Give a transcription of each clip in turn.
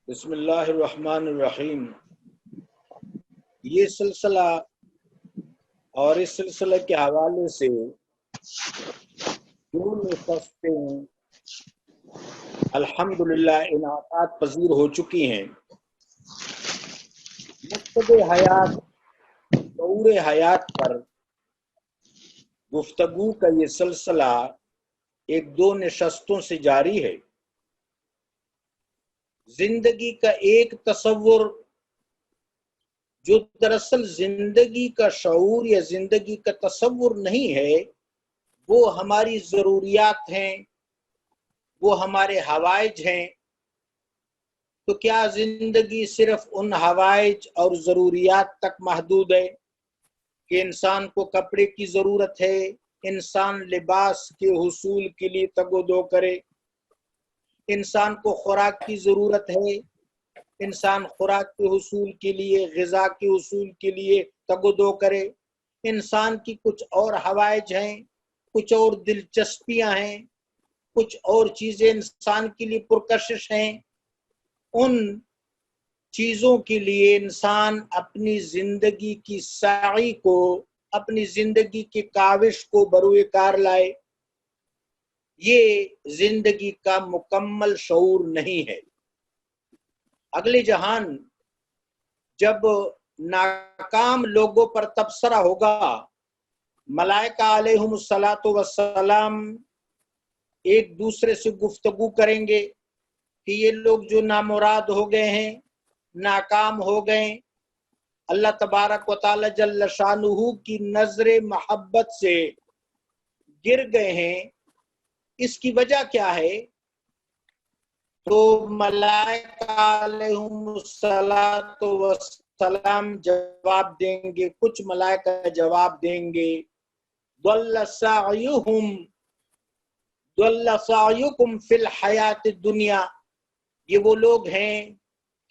بسم اللہ الرحمن الرحیم۔ یہ سلسلہ اور اس سلسلے کے حوالے سے جو نشستیں الحمدللہ انعقاد پذیر ہو چکی ہیں، مقصد حیات شعور حیات پر گفتگو کا یہ سلسلہ ایک دو نشستوں سے جاری ہے۔ زندگی کا ایک تصور جو دراصل زندگی کا شعور یا زندگی کا تصور نہیں ہے، وہ ہماری ضروریات ہیں، وہ ہمارے حوائج ہیں۔ تو کیا زندگی صرف ان حوائج اور ضروریات تک محدود ہے کہ انسان کو کپڑے کی ضرورت ہے، انسان لباس کے حصول کے لیے تگ و دو کرے، انسان کو خوراک کی ضرورت ہے، انسان خوراک کے حصول کے لیے، غذا کے حصول کے لیے تگ و دو کرے، انسان کی کچھ اور حوائج ہیں، کچھ اور دلچسپیاں ہیں، کچھ اور چیزیں انسان کے لیے پرکشش ہیں۔ ان چیزوں کے لیے انسان اپنی زندگی کی سعی کو، اپنی زندگی کی کاوش کو بروئے کار لائے۔ یہ زندگی کا مکمل شعور نہیں ہے۔ اگلے جہان جب ناکام لوگوں پر تبصرہ ہوگا، ملائکہ علیہم السلام ایک دوسرے سے گفتگو کریں گے کہ یہ لوگ جو نامراد ہو گئے ہیں، ناکام ہو گئے، اللہ تبارک و تعالی جل شانہ کی نظر محبت سے گر گئے ہیں، اس کی وجہ کیا ہے؟ تو ملائکہ علیہم السلام جواب دیں گے، کچھ ملائکہ جواب دیں گے ضل سعیکم فی الحیات الدنیا، یہ وہ لوگ ہیں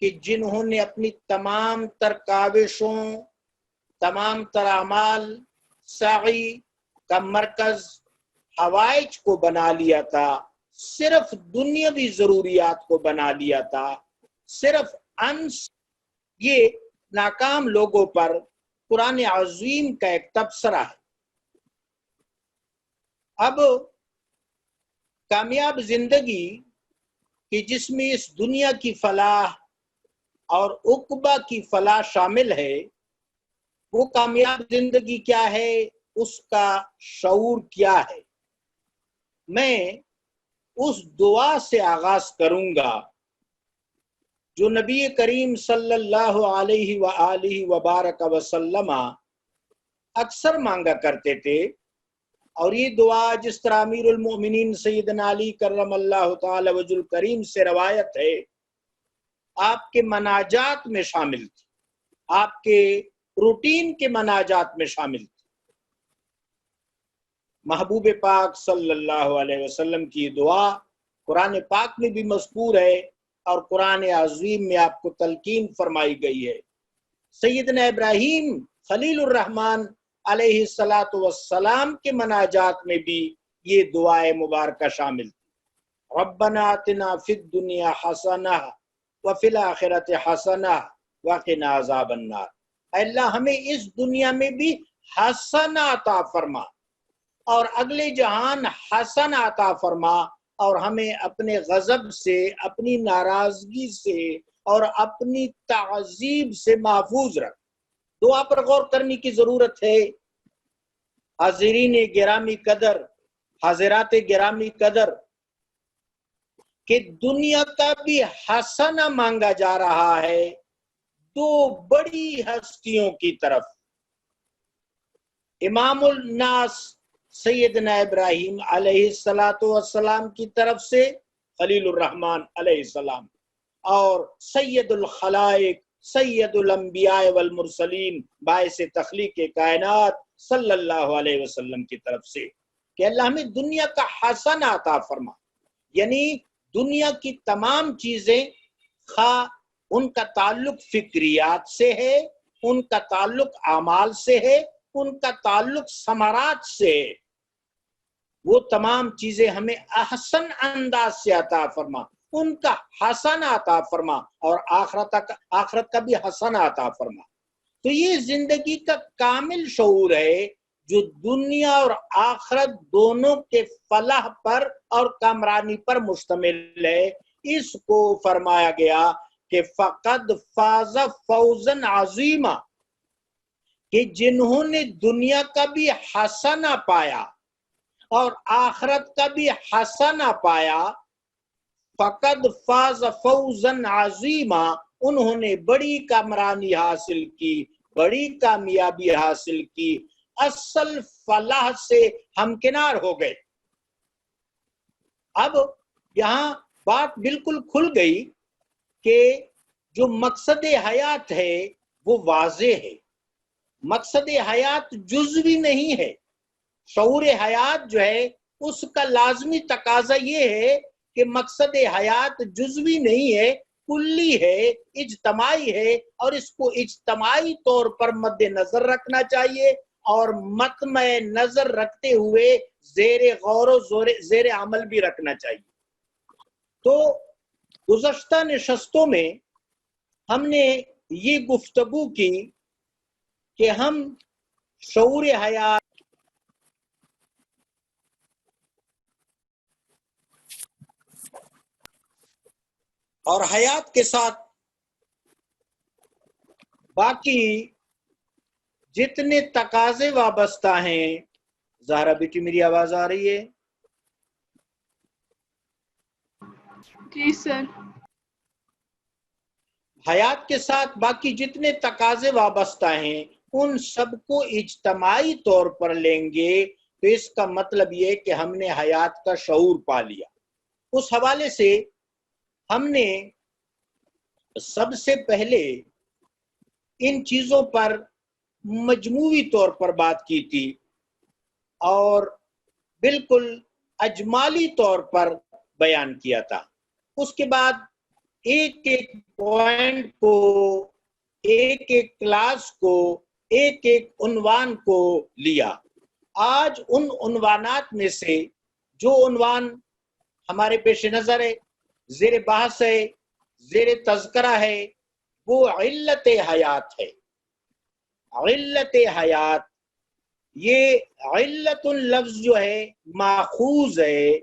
کہ جنہوں نے اپنی تمام تر کاوشوں، تمام تر اعمال، سعی کا مرکز حوائج کو بنا لیا تھا، صرف دنیاوی ضروریات کو بنا لیا تھا، صرف انس۔ یہ ناکام لوگوں پر قرآن عظیم کا ایک تبصرہ ہے۔ اب کامیاب زندگی کہ جس میں اس دنیا کی فلاح اور عقبہ کی فلاح شامل ہے، وہ کامیاب زندگی کیا ہے، اس کا شعور کیا ہے؟ میں اس دعا سے آغاز کروں گا جو نبی کریم صلی اللہ علیہ وآلہ وبارک وسلم اکثر مانگا کرتے تھے، اور یہ دعا جس طرح امیر المؤمنین سیدنا علی کرم اللہ تعالی وجہ الکریم سے روایت ہے، آپ کے مناجات میں شامل تھی، آپ کے روٹین کے مناجات میں شامل تھی۔ محبوب پاک صلی اللہ علیہ وسلم کی دعا قرآن پاک میں بھی مذکور ہے اور قرآن عظیم میں آپ کو تلقین فرمائی گئی ہے۔ سیدنا ابراہیم خلیل الرحمن علیہ السلام کے مناجات میں بھی یہ دعائے مبارکہ شامل تھی۔ ربنا آتنا فی الدنیا حسنہ وفی الآخرۃ حسنہ وقنا عذاب النار، اے اللہ ہمیں اس دنیا میں بھی حسنہ عطا فرما اور اگلے جہان حسن عطا فرما، اور ہمیں اپنے غضب سے، اپنی ناراضگی سے اور اپنی تعذیب سے محفوظ رکھ۔ دعا پر غور کرنے کی ضرورت ہے۔ حاضرین گرامی قدر، حاضرات گرامی قدر، کہ دنیا کا بھی حسنہ مانگا جا رہا ہے دو بڑی ہستیوں کی طرف، امام الناس سیدنا ابراہیم علیہ السلام کی طرف سے، خلیل الرحمن علیہ السلام، اور سید الخلائق، سید الانبیاء والمرسلین، باعث تخلیق کائنات صلی اللہ علیہ وسلم کی طرف سے کہ اللہ ہمیں دنیا کا حسن عطا فرما، یعنی دنیا کی تمام چیزیں، خواہ ان کا تعلق فکریات سے ہے، ان کا تعلق اعمال سے ہے، ان کا تعلق ثمرات سے ہے، وہ تمام چیزیں ہمیں احسن انداز سے عطا فرما۔ ان کا حسنہ عطا فرما اور آخرت کا بھی حسنہ عطا فرما۔ تو یہ زندگی کا کامل شعور ہے جو دنیا اور آخرت دونوں کے فلاح پر اور کامرانی پر مشتمل ہے۔ اس کو فرمایا گیا کہ فقد فاز فوزا عظیما، کہ جنہوں نے دنیا کا بھی حسنہ پایا اور آخرت کا بھی حسنہ پایا، فقد فاز فوزا عظیما، انہوں نے بڑی کامرانی حاصل کی، بڑی کامیابی حاصل کی، اصل فلاح سے ہمکنار ہو گئے۔ اب یہاں بات بالکل کھل گئی کہ جو مقصد حیات ہے وہ واضح ہے۔ مقصد حیات جزوی نہیں ہے۔ شعور حیات جو ہے اس کا لازمی تقاضا یہ ہے کہ مقصد حیات جزوی نہیں ہے، کلی ہے، اجتماعی ہے، اور اس کو اجتماعی طور پر مد نظر رکھنا چاہیے اور مطمع نظر رکھتے ہوئے زیر غور و زیر عمل بھی رکھنا چاہیے۔ تو گزشتہ نشستوں میں ہم نے یہ گفتگو کی کہ ہم شعور حیات اور حیات کے ساتھ باقی جتنے تقاضے وابستہ ہیں، زہرا بیٹی میری آواز آ رہی ہے؟ جی سر۔ حیات کے ساتھ باقی جتنے تقاضے وابستہ ہیں ان سب کو اجتماعی طور پر لیں گے تو اس کا مطلب یہ کہ ہم نے حیات کا شعور پا لیا۔ اس حوالے سے ہم نے سب سے پہلے ان چیزوں پر مجموعی طور پر بات کی تھی اور بالکل اجمالی طور پر بیان کیا تھا۔ اس کے بعد ایک ایک پوائنٹ کو، ایک ایک کلاس کو، ایک ایک عنوان کو لیا۔ آج ان عنوانات میں سے جو عنوان ہمارے پیش نظر ہے، زیر بحث ہے، زیر تذکرہ ہے، وہ علت حیات ہے۔ علت حیات، یہ علت لفظ جو ہے ماخوذ ہے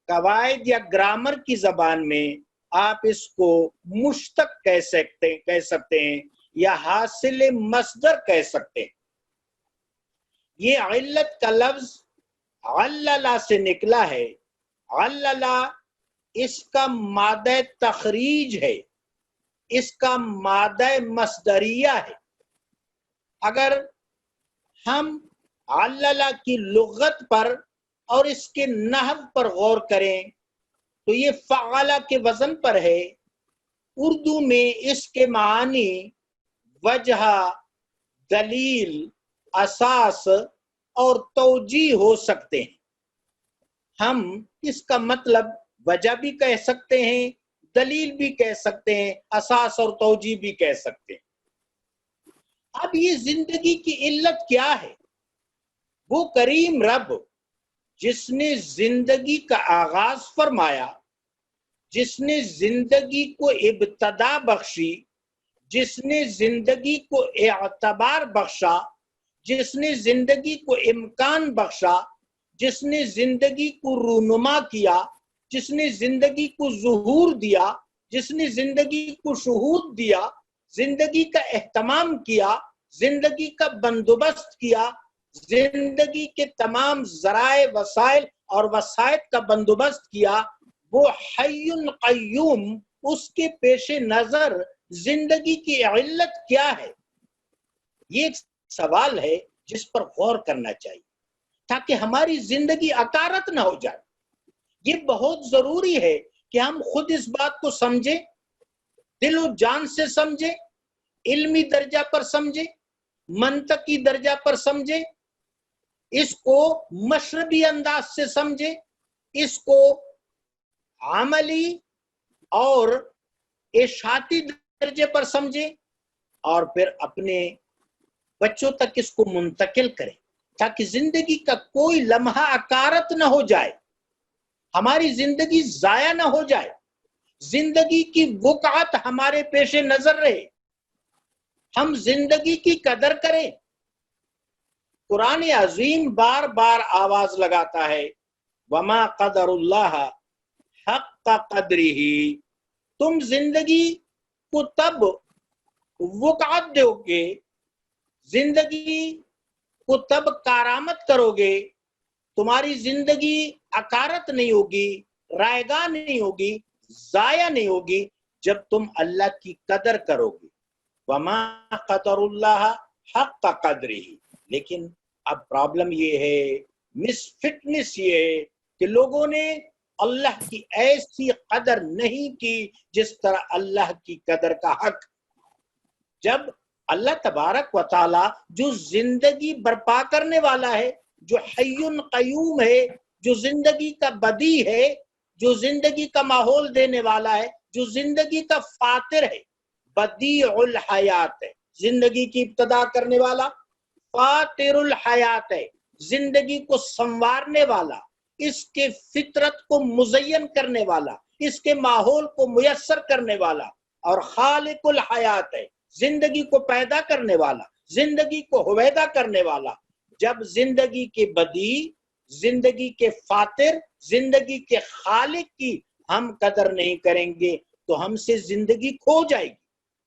قواعد یا گرامر کی زبان میں، آپ اس کو مشتق کہہ سکتے ہیں یا حاصل مصدر کہہ سکتے ہیں۔ یہ علت کا لفظ عللہ سے نکلا ہے۔ عللہ اس کا مادہ تخریج ہے، اس کا مادہ مصدریہ ہے۔ اگر ہم عللہ کی لغت پر اور اس کے نحو پر غور کریں تو یہ فعلہ کے وزن پر ہے۔ اردو میں اس کے معنی وجہ، دلیل، اساس اور توجیہ ہو سکتے ہیں۔ ہم اس کا مطلب وجہ بھی کہہ سکتے ہیں، دلیل بھی کہہ سکتے ہیں، اساس اور توجیہ بھی کہہ سکتے ہیں۔ اب یہ زندگی کی علت کیا ہے؟ وہ کریم رب جس نے زندگی کا آغاز فرمایا، جس نے زندگی کو ابتدا بخشی، جس نے زندگی کو اعتبار بخشا، جس نے زندگی کو امکان بخشا، جس نے زندگی کو رونما کیا، جس نے زندگی کو ظہور دیا، جس نے زندگی کو شہود دیا، زندگی کا اہتمام کیا، زندگی کا بندوبست کیا، زندگی کے تمام ذرائع، وسائل اور وسائط کا بندوبست کیا، وہ حی قیوم، اس کے پیش نظر زندگی کی علت کیا ہے؟ یہ ایک سوال ہے جس پر غور کرنا چاہیے تاکہ ہماری زندگی عکارت نہ ہو جائے۔ یہ بہت ضروری ہے کہ ہم خود اس بات کو سمجھیں، دل و جان سے سمجھیں، علمی درجہ پر سمجھیں، منطقی درجہ پر سمجھیں، اس کو مشربی انداز سے سمجھیں، اس کو عملی اور اشاعتی درجے پر سمجھیں، اور پھر اپنے بچوں تک اس کو منتقل کریں تاکہ زندگی کا کوئی لمحہ عکارت نہ ہو جائے، ہماری زندگی ضائع نہ ہو جائے۔ زندگی کی وقعت ہمارے پیش نظر رہے، ہم زندگی کی قدر کریں۔ قرآن عظیم بار بار آواز لگاتا ہے وما قدر اللہ حق قدرہ، تم زندگی کو تب وقعت دو گے، زندگی کو تب کارآمد کرو گے، تمہاری زندگی اکارت نہیں ہوگی، رائے گاہ نہیں ہوگی، ضائع نہیں ہوگی، جب تم اللہ کی قدر کرو گے۔ وما قدر اللہ حق قدرہ۔ لیکن اب پرابلم یہ ہے، مس فٹنس یہ ہے کہ لوگوں نے اللہ کی ایسی قدر نہیں کی جس طرح اللہ کی قدر کا حق۔ جب اللہ تبارک و تعالی جو زندگی برپا کرنے والا ہے، جو حی قیوم ہے، جو زندگی کا بدی ہے، جو زندگی کا ماحول دینے والا ہے، جو زندگی کا فاتر ہے، بدیع الحیات ہے، زندگی کی ابتدا کرنے والا، فاتر الحیات ہے، زندگی کو سنوارنے والا، اس کے فطرت کو مزین کرنے والا، اس کے ماحول کو میسر کرنے والا، اور خالق الحیات ہے، زندگی کو پیدا کرنے والا، زندگی کو ہویدا کرنے والا۔ جب زندگی کے بدی، زندگی کے فاتر، زندگی کے خالق کی ہم قدر نہیں کریں گے تو ہم سے زندگی کھو جائے گی،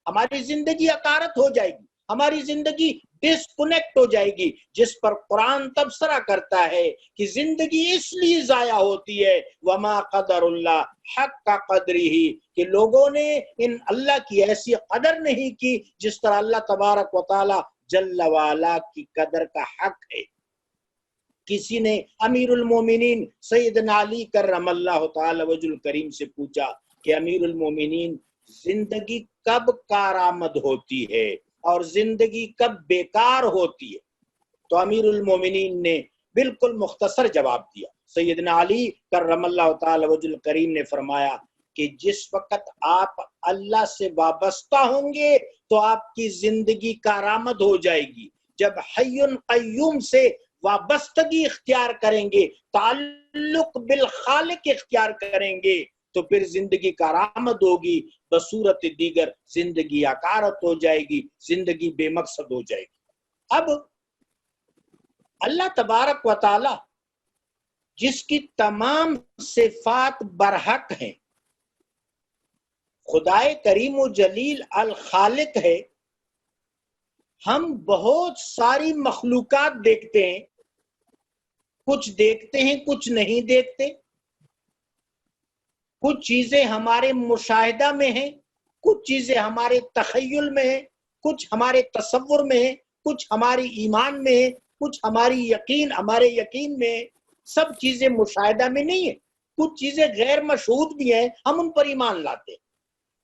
ہماری زندگی اکارت ہو جائے گی، ہماری زندگی ڈسکنیکٹ ہو جائے گی، جس پر قرآن تبصرہ کرتا ہے کہ زندگی اس لیے ضائع ہوتی ہے وما قدر اللہ حق قدرہ، کہ لوگوں نے ان اللہ کی ایسی قدر نہیں کی جس طرح اللہ تبارک و تعالی جل وعلا کی قدر کا حق ہے۔ کسی نے امیر المومنین سیدنا علی کرم اللہ تعالی وجہ الکریم سے پوچھا کہ امیر المومنین زندگی کب کارآمد ہوتی ہے اور زندگی کب بیکار ہوتی ہے؟ تو امیر المومنین نے بالکل مختصر جواب دیا۔ سیدنا علی کرم اللہ تعالی وجہ الکریم نے فرمایا کہ جس وقت آپ اللہ سے وابستہ ہوں گے تو آپ کی زندگی کارآمد ہو جائے گی۔ جب حی قیوم سے وابستگی اختیار کریں گے، تعلق بالخالق اختیار کریں گے، تو پھر زندگی کارآمد ہوگی، بصورت دیگر زندگی اکارت ہو جائے گی، زندگی بے مقصد ہو جائے گی۔ اب اللہ تبارک و تعالی جس کی تمام صفات برحق ہیں، خدائے کریم و جلیل الخالق ہے، ہم بہت ساری مخلوقات دیکھتے ہیں، کچھ دیکھتے ہیں کچھ نہیں دیکھتے، کچھ چیزیں ہمارے مشاہدہ میں ہیں، کچھ چیزیں ہمارے تخیل میں ہیں، کچھ ہمارے تصور میں ہیں، کچھ ہماری ایمان میں ہیں، کچھ ہمارے یقین میں ہیں۔ سب چیزیں مشاہدہ میں نہیں ہیں، کچھ چیزیں غیر مشہود بھی ہیں، ہم ان پر ایمان لاتے ہیں۔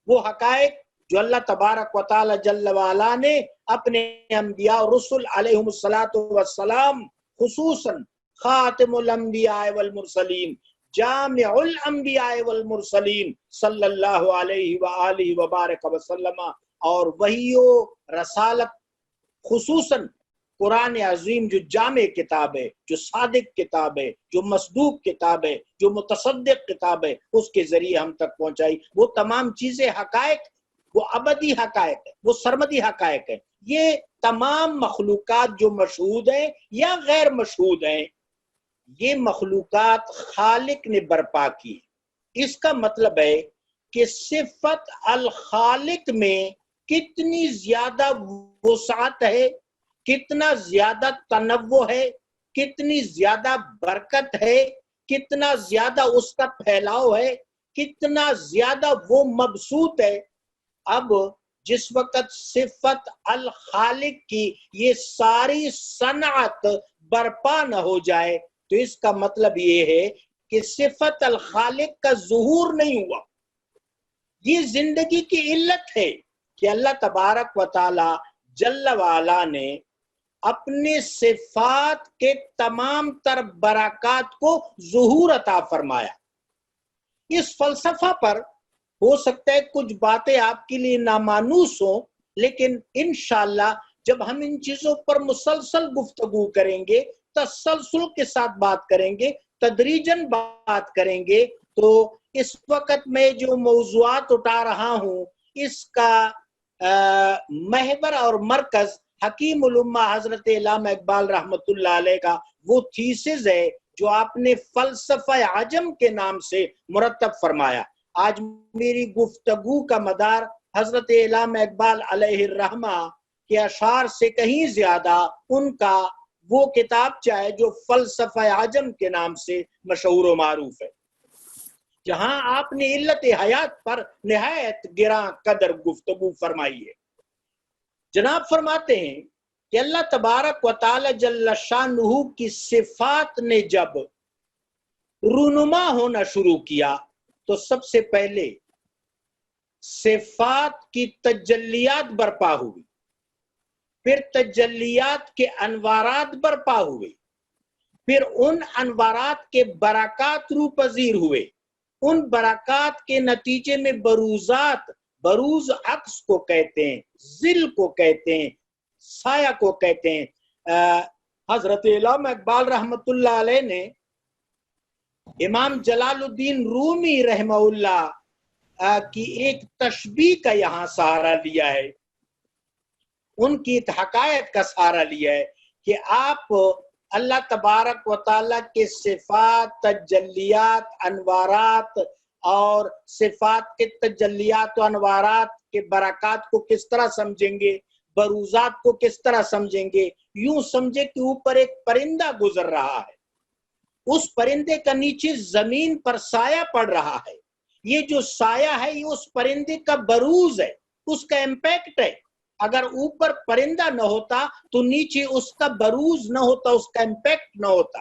وہ حقائق جو اللہ تبارک و تعالی جل وعلا نے اپنے انبیاء اور رسل علیہم السلام، خصوصاً خاتم الانبیاء والمرسلین، جامع الانبیاء والمرسلین صلی اللہ علیہ وآلہ وبارک وسلم، اور وحی و رسالت، خصوصاً قرآن عظیم جو جامع کتاب ہے، جو صادق کتاب ہے، جو مصدوق کتاب ہے، جو متصدق کتاب ہے، اس کے ذریعے ہم تک پہنچائی۔ وہ تمام چیزیں حقائق، وہ ابدی حقائق ہے، وہ سرمدی حقائق ہے۔ یہ تمام مخلوقات جو مشہود ہیں یا غیر مشہود ہیں، یہ مخلوقات خالق نے برپا کی۔ اس کا مطلب ہے کہ صفت الخالق میں کتنی زیادہ وسعت ہے، کتنا زیادہ تنوع ہے، کتنی زیادہ برکت ہے، کتنا زیادہ اس کا پھیلاؤ ہے، کتنا زیادہ وہ مبسوط ہے۔ اب جس وقت صفت الخالق کی یہ ساری صنعت برپا نہ ہو جائے تو اس کا مطلب یہ ہے کہ صفت الخالق کا ظہور نہیں ہوا۔ یہ زندگی کی علت ہے کہ اللہ تبارک و تعالی جل وعلا نے اپنے صفات کے تمام تر برکات کو ظہور عطا فرمایا۔ اس فلسفہ پر ہو سکتا ہے کچھ باتیں آپ کے لیے نامانوس ہوں، لیکن انشاءاللہ جب ہم ان چیزوں پر مسلسل گفتگو کریں گے، تسلسل کے ساتھ بات کریں گے، تدریجاً بات کریں گے، تو اس وقت میں جو موضوعات اٹھا رہا ہوں اس کا محور اور مرکز حکیم الامہ حضرت علامہ اقبال رحمت اللہ علیہ کا وہ تھیسز ہے جو آپ نے فلسفہ عجم کے نام سے مرتب فرمایا۔ آج میری گفتگو کا مدار حضرت علامہ اقبال علیہ الرحمہ کے اشعار سے کہیں زیادہ ان کا وہ کتاب چاہے جو فلسفہ عجم کے نام سے مشہور و معروف ہے، جہاں آپ نے علت حیات پر نہایت گراں قدر گفتگو فرمائی ہے۔ جناب فرماتے ہیں کہ اللہ تبارک و تعالی جل شانہ کی صفات نے جب رونما ہونا شروع کیا تو سب سے پہلے صفات کی تجلیات برپا ہوئی، پھر تجلیات کے انوارات برپا ہوئے، پھر ان انوارات کے برکات رو پذیر ہوئے، ان برکات کے نتیجے میں بروزات، بروز عکس کو کہتے ہیں، ظل کو کہتے ہیں، سایہ کو کہتے ہیں۔ حضرت علامہ اقبال رحمت اللہ علیہ نے امام جلال الدین رومی رحمہ اللہ کی ایک تشبیہ کا یہاں سہارا لیا ہے، ان کی ایک حقائق کا سہارا لیا ہے کہ آپ اللہ تبارک و تعالیٰ کے صفات، تجلیات، انوارات اور صفات کے تجلیات و انوارات کے برکات کو کس طرح سمجھیں گے، بروزات کو کس طرح سمجھیں گے؟ یوں سمجھے کہ اوپر ایک پرندہ گزر رہا ہے، اس پرندے کا نیچے زمین پر سایہ پڑ رہا ہے، یہ جو سایہ ہے یہ اس پرندے کا بروز ہے، اس کا امپیکٹ ہے۔ اگر اوپر پرندہ نہ ہوتا تو نیچے اس کا بروز نہ ہوتا، اس کا امپیکٹ نہ ہوتا۔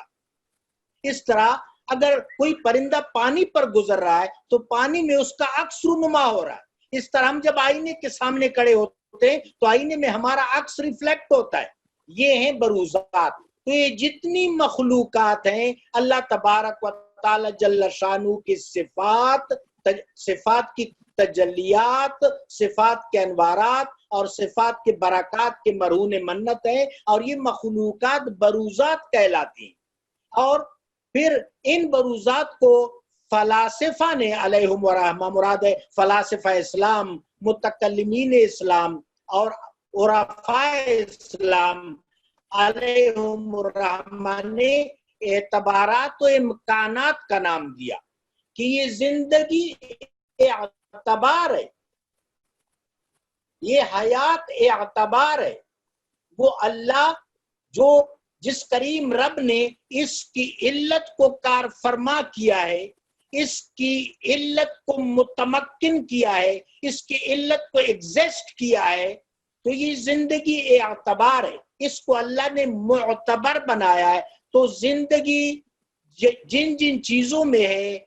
اس طرح اگر کوئی پرندہ پانی پر گزر رہا ہے تو پانی میں اس کا عکس رونما ہو رہا ہے۔ اس طرح ہم جب آئینے کے سامنے کھڑے ہوتے ہیں تو آئینے میں ہمارا عکس ریفلیکٹ ہوتا ہے، یہ ہیں بروزات۔ تو یہ جتنی مخلوقات ہیں اللہ تبارک و تعالی جل شانہ کی صفات کی تجلیات، صفات کے انوارات اور صفات کے برکات کے مرہون منت ہیں، اور یہ مخلوقات بروزات کہلاتی ہیں۔ اور پھر ان بروزات کو فلاسفہ نے علیہم الرحمہ، مراد ہے فلاسفہ اسلام، متکلمین اسلام اور عرفاء اسلام علیہم الرحمہ نے اعتبارات و امکانات کا نام دیا کہ یہ زندگی اعتبار ہے، یہ حیات اعتبار ہے۔ وہ اللہ جو جس کریم رب نے اس کی علت کو کار فرما کیا ہے، اس کی علت کو متمکن کیا ہے، اس کی علت کو ایگزسٹ کیا ہے، تو یہ زندگی اعتبار ہے، اس کو اللہ نے معتبر بنایا ہے۔ تو زندگی جن جن چیزوں میں ہے،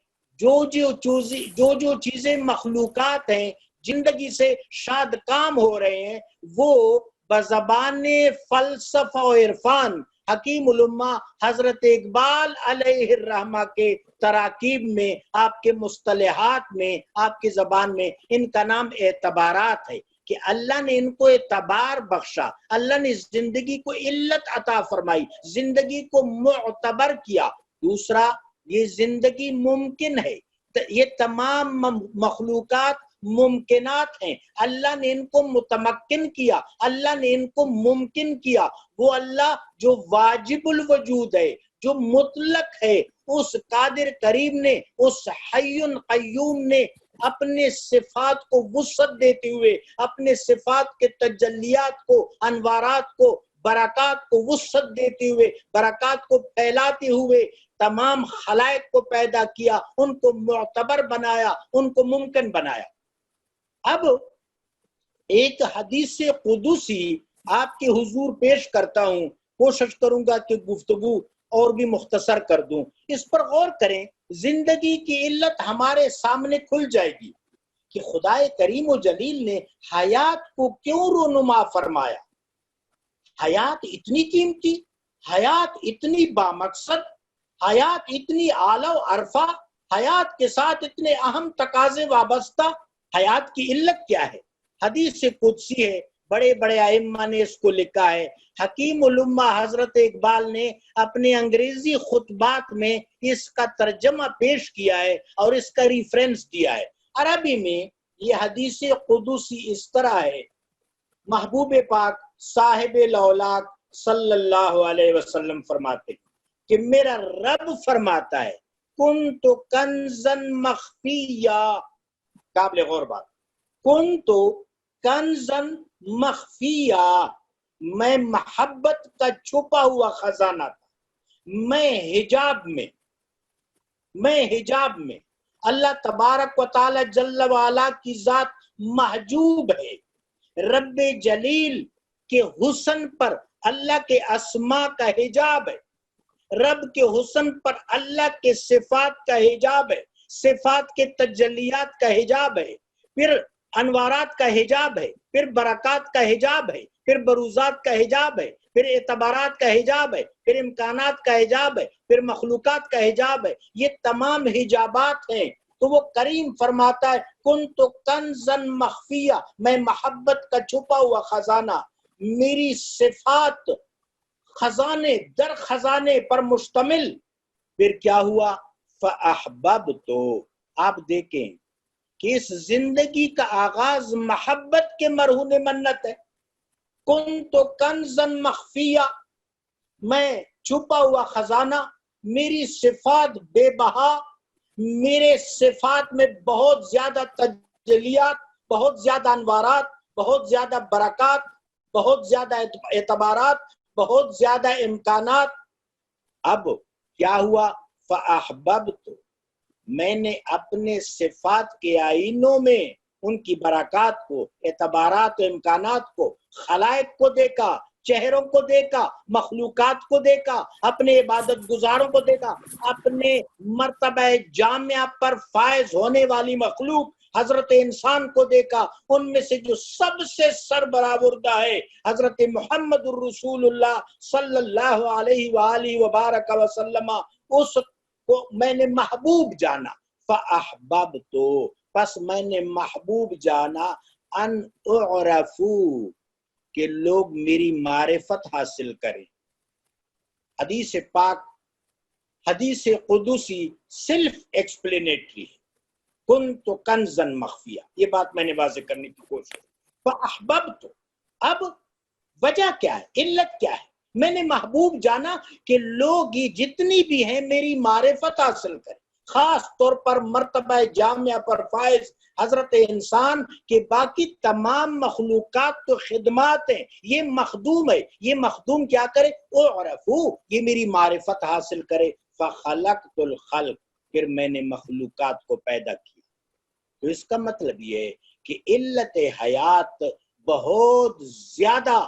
جو چیزیں مخلوقات ہیں زندگی سے شاد کام ہو رہے ہیں، وہ بزبان فلسفہ و عرفان حکیم الامہ حضرت اقبال علیہ الرحمہ کے تراکیب میں، آپ کے مصطلحات میں، آپ کی زبان میں ان کا نام اعتبارات ہے کہ اللہ نے ان کو اعتبار بخشا، اللہ نے زندگی کو علت عطا فرمائی، زندگی کو معتبر کیا۔ دوسرا، یہ زندگی ممکن ہے، یہ تمام مخلوقات ممکنات ہیں، اللہ نے ان کو متمکن کیا، اللہ نے ان کو ممکن کیا۔ وہ اللہ جو واجب الوجود ہے، جو مطلق ہے، اس قادر کریم نے، اس حی قیوم نے اپنے صفات کو وسعت دیتے ہوئے، اپنے صفات کے تجلیات کو، انوارات کو، برکات کو وسعت دیتے ہوئے، برکات کو پھیلاتے ہوئے تمام خلائق کو پیدا کیا، ان کو معتبر بنایا، ان کو ممکن بنایا۔ اب ایک حدیث قدسی آپ کے حضور پیش کرتا ہوں، کوشش کروں گا کہ گفتگو اور بھی مختصر کر دوں۔ اس پر غور کریں، زندگی کی علت ہمارے سامنے کھل جائے گی کہ خدا کریم و جلیل نے حیات کو کیوں رونما فرمایا۔ حیات اتنی قیمتی، حیات اتنی بامقصد، حیات اتنی اعلیٰ و عرفہ، حیات کے ساتھ اتنے اہم تقاضے وابستہ، حیات کی علت کیا ہے؟ حدیث قدسی ہے، بڑے بڑے ائمہ نے اس کو لکھا ہے. حکیم الامہ حضرت اقبال نے اپنے انگریزی خطبات میں اس کا ترجمہ پیش کیا ہے اور اس کا ریفرنس دیا ہے. عربی میں یہ حدیث قدسی اس طرح ہے. محبوب پاک صاحب الاولاق صلی اللہ علیہ وسلم فرماتے کہ میرا رب فرماتا ہے کنت کنزن مخفیہ. قابل غور بات. کنت کنزن مخفیہ، میں محبت کا چھپا ہوا خزانہ تھا. میں حجاب میں اللہ تبارک و تعالی جل وعلا کی ذات محجوب ہے. رب جلیل کے حسن پر اللہ کے اسماء کا حجاب ہے. رب کے حسن پر اللہ کے صفات کا حجاب ہے. صفات کے تجلیات کا حجاب ہے. پھر انوارات کا حجاب ہے. پھر برکات کا حجاب ہے. پھر بروزات کا حجاب ہے. پھر اعتبارات کا حجاب ہے. پھر امکانات کا حجاب ہے. پھر مخلوقات کا حجاب ہے. یہ تمام حجابات ہیں. تو وہ کریم فرماتا ہے کنت کنزن مخفیہ، میں محبت کا چھپا ہوا خزانہ. میری صفات خزانے در خزانے پر مشتمل. پھر کیا ہوا؟ فَأَحْبَبْتُ. آپ دیکھیں کہ اس زندگی کا آغاز محبت کے مرہون منت ہے. کنت کنزن مخفیہ، میں چھپا ہوا خزانہ. میری صفات بے بہا، میرے صفات میں بہت زیادہ تجلیات، بہت زیادہ انوارات، بہت زیادہ برکات، بہت زیادہ اعتبارات، بہت زیادہ امکانات. اب کیا ہوا؟ فَأَحْبَبْتُ. میں نے اپنے صفات کے آئینوں میں ان کی برکات کو، اعتبارات و امکانات کو، خلائق کو دیکھا، چہروں کو دیکھا، مخلوقات کو دیکھا، اپنے عبادت گزاروں کو دیکھا، اپنے مرتبہ جامعہ پر فائز ہونے والی مخلوق حضرت انسان کو دیکھا. ان میں سے جو سب سے سربراہ ہے حضرت محمد الرسول اللہ صلی اللہ علیہ وآلہ وبارک وسلم، اس کو میں نے محبوب جانا. فَأَحْبَبْتُ. پس میں نے محبوب جانا ان اعرفو، کہ لوگ میری معرفت حاصل کریں. حدیث پاک، حدیث قدسی سیلف ایکسپلینیٹری ہے. کنت کنزن مخفیہ، یہ بات میں نے واضح کرنے کی کوشش کی. فَأَحْبَبْتُ. اب وجہ کیا ہے؟ علت کیا ہے؟ میں نے محبوب جانا کہ لوگ یہ جتنی بھی ہیں میری معرفت حاصل کریں. خاص طور پر مرتبہ جامعہ پر فائز حضرت انسان کے باقی تمام مخلوقات تو خدمات ہیں. یہ مخدوم ہے. یہ مخدوم کیا کرے؟ اعرفو، یہ میری معرفت حاصل کرے. فخلقت الخلق. پھر میں نے مخلوقات کو پیدا کیا. تو اس کا مطلب یہ ہے کہ علت حیات بہت زیادہ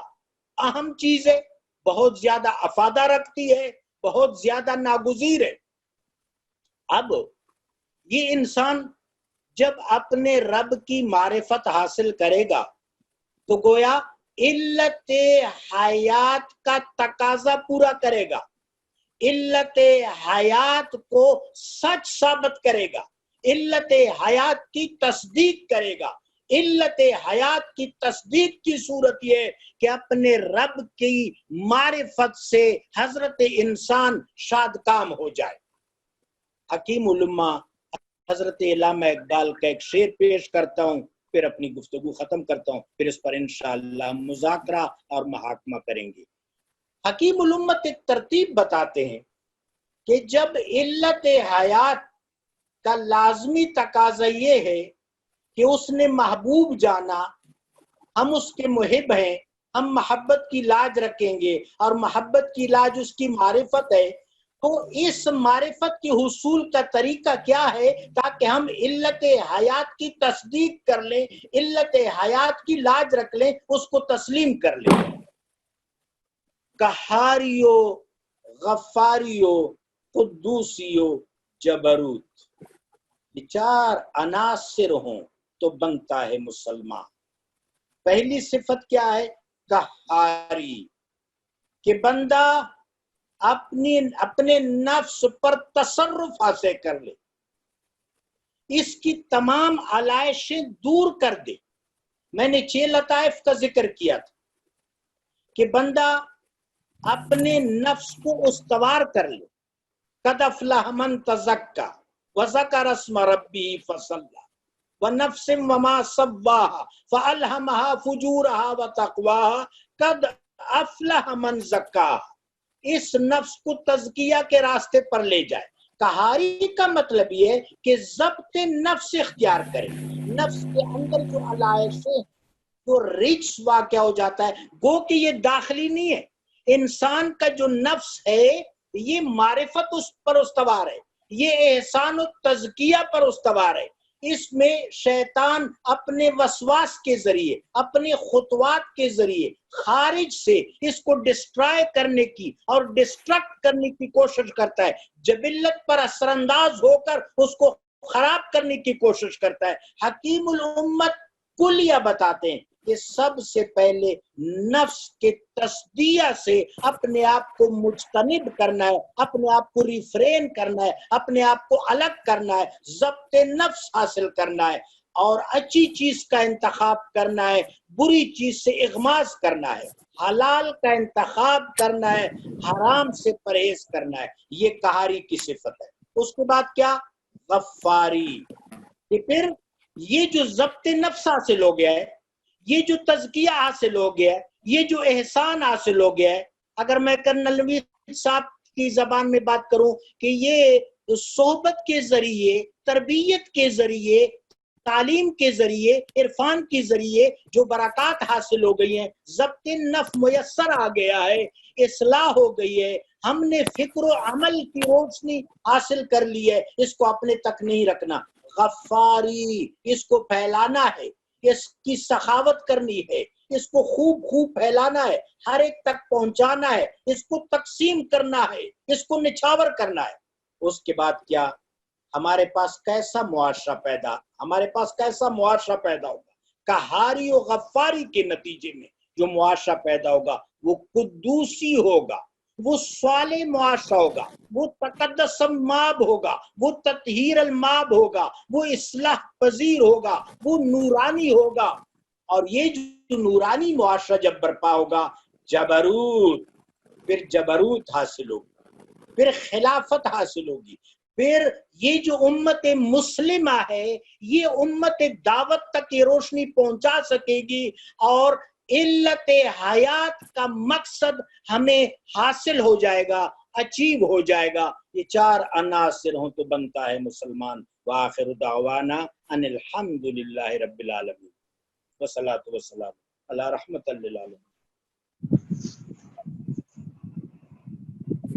اہم چیز ہے، بہت زیادہ افادہ رکھتی ہے، بہت زیادہ ناگزیر ہے. اب یہ انسان جب اپنے رب کی معرفت حاصل کرے گا تو گویا علت حیات کا تقاضا پورا کرے گا، علت حیات کو سچ ثابت کرے گا، علت حیات کی تصدیق کرے گا. علت حیات کی تصدیق کی صورت یہ کہ اپنے رب کی معرفت سے حضرت انسان شاد کام ہو جائے. حکیم الامہ حضرت علامہ اقبال کا ایک شعر پیش کرتا ہوں، پھر اپنی گفتگو ختم کرتا ہوں، پھر اس پر انشاءاللہ مذاکرہ اور محاکمہ کریں گے. حکیم الامت ایک ترتیب بتاتے ہیں کہ جب علت حیات کا لازمی تقاضا یہ ہے کہ اس نے محبوب جانا، ہم اس کے محب ہیں، ہم محبت کی لاج رکھیں گے اور محبت کی لاج اس کی معرفت ہے. تو اس معرفت کے حصول کا طریقہ کیا ہے تاکہ ہم علت حیات کی تصدیق کر لیں، علت حیات کی لاج رکھ لیں، اس کو تسلیم کر لیں. قہاریو، غفاریو، قدوسیو، جبروت، یہ چار عناصر ہوں تو بنتا ہے مسلمان. پہلی صفت کیا ہے؟ قہاری، کہ بندہ اپنے نفس پر تصرف حاصل کر لے، اس کی تمام علائشیں دور کر دے. میں نے 6 لطائف کا ذکر کیا تھا کہ بندہ اپنے نفس کو استوار کر لے. قد افلح من تزکا وذکر اسم ربہ فصلی ونفس وما سواها فالہمها فجورها وتقواها قد افلح من زکاها. اس نفس کو تزکیہ کے راستے پر لے جائے. کہاری کا مطلب یہ ہے کہ ضبط نفس اختیار کرے. نفس کے اندر جو علائشیں جو رچ واقع ہو جاتا ہے، گو کہ یہ داخلی نہیں ہے. انسان کا جو نفس ہے یہ معرفت اس پر استوار ہے، یہ احسان و تزکیہ پر استوار ہے. اس میں شیطان اپنے وسواس کے ذریعے، اپنے خطوات کے ذریعے خارج سے اس کو ڈسٹرائے کرنے کی اور ڈسٹرکٹ کرنے کی کوشش کرتا ہے. جبلت پر اثر انداز ہو کر اس کو خراب کرنے کی کوشش کرتا ہے. حکیم الامت کلیہ بتاتے ہیں کہ سب سے پہلے نفس کے تصدیہ سے اپنے آپ کو مجتنب کرنا ہے، اپنے آپ کو ریفرین کرنا ہے، اپنے آپ کو الگ کرنا ہے، ضبط نفس حاصل کرنا ہے اور اچھی چیز کا انتخاب کرنا ہے، بری چیز سے اغماض کرنا ہے، حلال کا انتخاب کرنا ہے، حرام سے پرہیز کرنا ہے. یہ قہاری کی صفت ہے. اس کے بعد کیا؟ غفاری. کہ پھر یہ جو ضبط نفس حاصل ہو گیا ہے، یہ جو تزکیہ حاصل ہو گیا ہے، یہ جو احسان حاصل ہو گیا ہے، اگر میں کرنل نوید صاحب کی زبان میں بات کروں کہ یہ صحبت کے ذریعے، تربیت کے ذریعے، تعلیم کے ذریعے، عرفان کے ذریعے جو برکات حاصل ہو گئی ہیں، ضبط نفس میسر آ گیا ہے، اصلاح ہو گئی ہے، ہم نے فکر و عمل کی روشنی حاصل کر لی ہے، اس کو اپنے تک نہیں رکھنا. غفاری، اس کو پھیلانا ہے، اس کی سخاوت کرنی ہے، اس کو خوب پھیلانا ہے، ہر ایک تک پہنچانا ہے، اس کو تقسیم کرنا ہے، اس کو نچھاور کرنا ہے. اس کے بعد کیا؟ ہمارے پاس کیسا معاشرہ پیدا ہوگا؟ قہاری و غفاری کے نتیجے میں جو معاشرہ پیدا ہوگا وہ قدوسی ہوگا، وہ صالح معاشرہ ہوگا، وہ تقدس ماب ہوگا، وہ تطہیر الماب ہوگا، وہ اصلاح پذیر ہوگا، وہ نورانی ہوگا. اور یہ جو نورانی معاشرہ جب برپا ہوگا، جبروت حاصل ہوگی، پھر خلافت حاصل ہوگی، پھر یہ جو امت مسلمہ ہے یہ امت دعوت تک یہ روشنی پہنچا سکے گی اور علت حیات کا مقصد ہمیں حاصل ہو جائے گا، اچیو ہو جائے گا. یہ 4 عناصر ہوں تو بنتا ہے مسلمان. وآخر دعوانا ان الحمدللہ رب العالمین والصلاة والسلام علی رحمت للعالمین.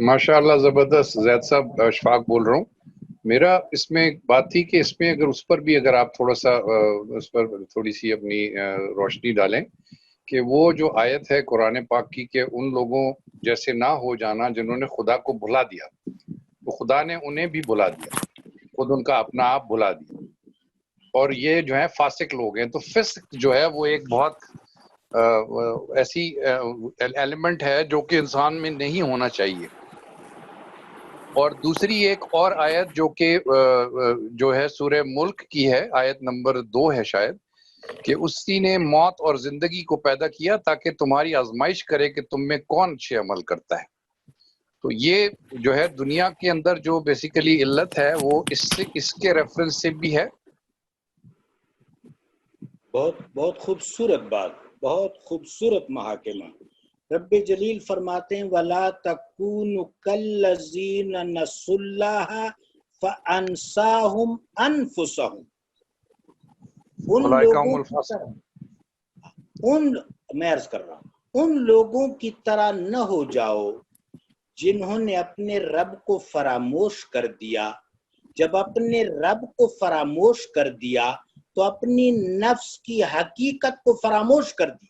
ماشاءاللہ زبردست. زید صاحب اشفاق بول رہا ہوں. میرا اس میں ایک بات تھی کہ اس میں اس پر بھی اگر آپ تھوڑا سا اس پر تھوڑی سی اپنی روشنی ڈالیں کہ وہ جو آیت ہے قرآن پاک کی کہ ان لوگوں جیسے نہ ہو جانا جنہوں نے خدا کو بھلا دیا، تو خدا نے انہیں بھی بھلا دیا، خود ان کا اپنا آپ بھلا دیا. اور یہ جو ہے فاسق لوگ ہیں. تو فسق جو ہے وہ ایک بہت ایسی ایلیمنٹ ہے جو کہ انسان میں نہیں ہونا چاہیے. اور دوسری ایک اور آیت جو کہ جو ہے سورہ ملک کی ہے، آیت نمبر 2 ہے شاید، کہ اسی نے موت اور زندگی کو پیدا کیا تاکہ تمہاری آزمائش کرے کہ تم میں کون اچھے عمل کرتا ہے. تو یہ جو ہے دنیا کے اندر جو بیسیکلی علت ہے وہ اس کے ریفرنس سے بھی ہے. بہت خوبصورت بات، بہت خوبصورت محاکمہ. رب جلیل فرماتے ہیں وَلَا تَكُونُوا كَالَّذِينَ نَسُوا اللَّهَ فَأَنسَاهُمْ أَنفُسَهُمْ. ان لوگوں کی طرح نہ ہو جاؤ جنہوں نے اپنے رب کو فراموش کر دیا. جب اپنے رب کو فراموش کر دیا تو اپنی نفس کی حقیقت کو فراموش کر دی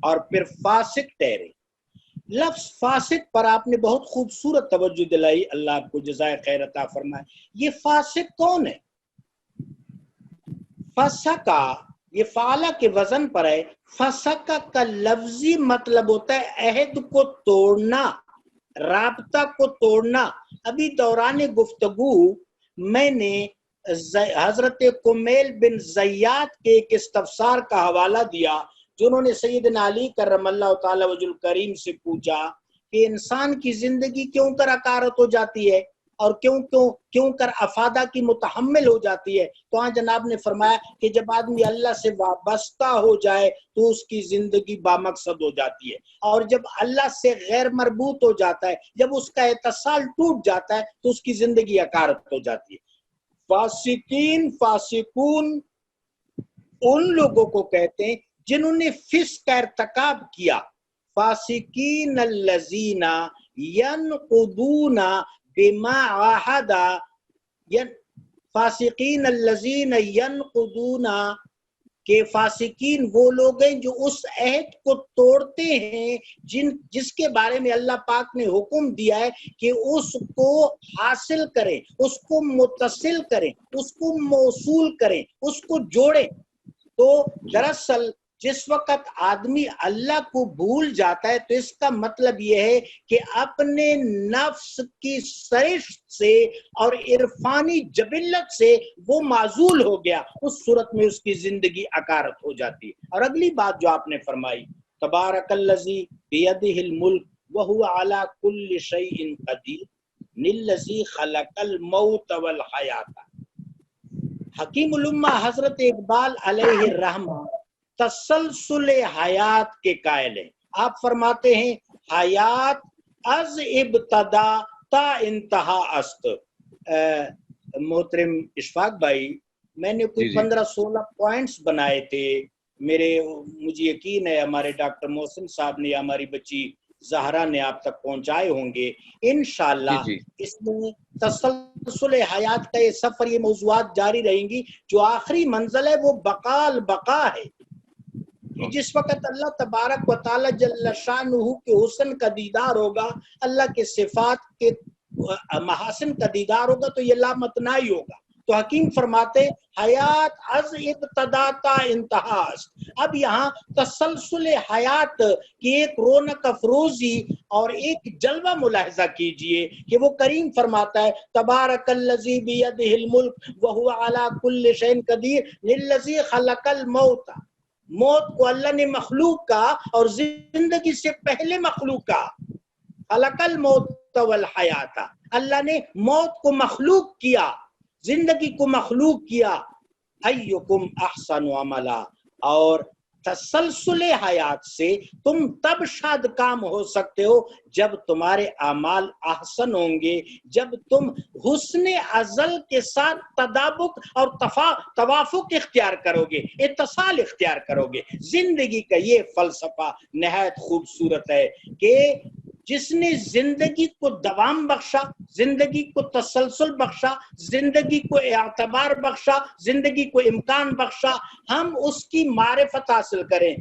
اور پھر فاسق ٹھہرے. لفظ فاسق پر آپ نے بہت خوبصورت توجہ دلائی، اللہ آپ کو جزائے خیر عطا فرمائے. یہ فاسق کون ہے؟ فسقہ یہ فعلہ کے وزن پر ہے. فسقہ کا لفظی مطلب ہوتا ہے عہد کو توڑنا، رابطہ کو توڑنا. ابھی دوران گفتگو میں نے حضرت کمیل بن زیاد کے ایک استفسار کا حوالہ دیا جنہوں نے سیدنا علی کرم اللہ تعالی وجہ الکریم سے پوچھا کہ انسان کی زندگی کیوں کر عکارت ہو جاتی ہے اور کیوں کر افادہ کی متحمل ہو جاتی ہے؟ تو ہاں جناب نے فرمایا کہ جب آدمی اللہ سے وابستہ ہو جائے تو اس کی زندگی بامقصد ہو جاتی ہے، اور جب اللہ سے غیر مربوط ہو جاتا ہے، جب اس کا اتصال ٹوٹ جاتا ہے تو اس کی زندگی عکارت ہو جاتی ہے۔ فاسقون ان لوگوں کو کہتے ہیں جنہوں نے فسق کا ارتکاب کیا۔ فاسقین الذین ینقضون بما عاہد، فاسقین الذین ینقضون کہ فاسقین وہ لوگ ہیں جو اس عہد کو توڑتے ہیں جس کے بارے میں اللہ پاک نے حکم دیا ہے کہ اس کو حاصل کریں، اس کو متصل کریں، اس کو موصول کریں، اس کو جوڑیں۔ تو دراصل جس وقت آدمی اللہ کو بھول جاتا ہے تو اس کا مطلب یہ ہے کہ اپنے نفس کی سرشت سے اور عرفانی جبلت سے وہ معزول ہو گیا، اس صورت میں اس کی زندگی عکارت ہو جاتی ہے۔ اور اگلی بات جو آپ نے فرمائی، تبارک الذی بیدہ الملک وہو علی کل شیء قدیر للذی خلق الموت والحیات۔ حکیم الامہ حضرت اقبال علیہ الرحمہ تسلسل حیات کے قائل ہیں۔ آپ فرماتے ہیں حیات از ابتدا تا انتہا است۔ محترم اشفاق بھائی، میں نے کوئی 15-16 پوائنٹس بنائے تھے، مجھے یقین ہے ہمارے ڈاکٹر محسن صاحب نے، ہماری بچی زہرا نے آپ تک پہنچائے ہوں گے انشاءاللہ۔ اس میں تسلسل حیات کا یہ سفر، یہ موضوعات جاری رہیں گی۔ جو آخری منزل ہے وہ بقا ہے، کہ جس وقت اللہ تبارک و تعالی جل شانہ کے حسن کا دیدار ہوگا، اللہ کے صفات کے محاسن کا دیدار ہوگا، تو یہ لامتناہی ہوگا۔ تو حکیم فرماتے حیات از ابتدا تا انتہا۔ اب یہاں تسلسل حیات کی ایک رونق افروزی اور ایک جلوہ ملاحظہ کیجئے کہ وہ کریم فرماتا ہے تبارک الذی بیدہ الملک وہو علی کل شیء قدیر للذی خلق الموت۔ موت کو اللہ نے مخلوق کہا اور زندگی سے پہلے مخلوق کہا۔ خلق الموت والحیات، اللہ نے موت کو مخلوق کیا، زندگی کو مخلوق کیا۔ ایکم احسن عملا، اور تسلسل حیات سے تم تب شاد کام ہو سکتے ہو جب تمہارے اعمال احسن ہوں گے، جب تم حسن ازل کے ساتھ تدابق اور توافق اختیار کرو گے، اتصال اختیار کرو گے۔ زندگی کا یہ فلسفہ نہایت خوبصورت ہے کہ جس نے زندگی کو دوام بخشا، زندگی کو تسلسل بخشا، زندگی کو اعتبار بخشا، زندگی کو امکان بخشا، ہم اس کی معرفت حاصل کریں۔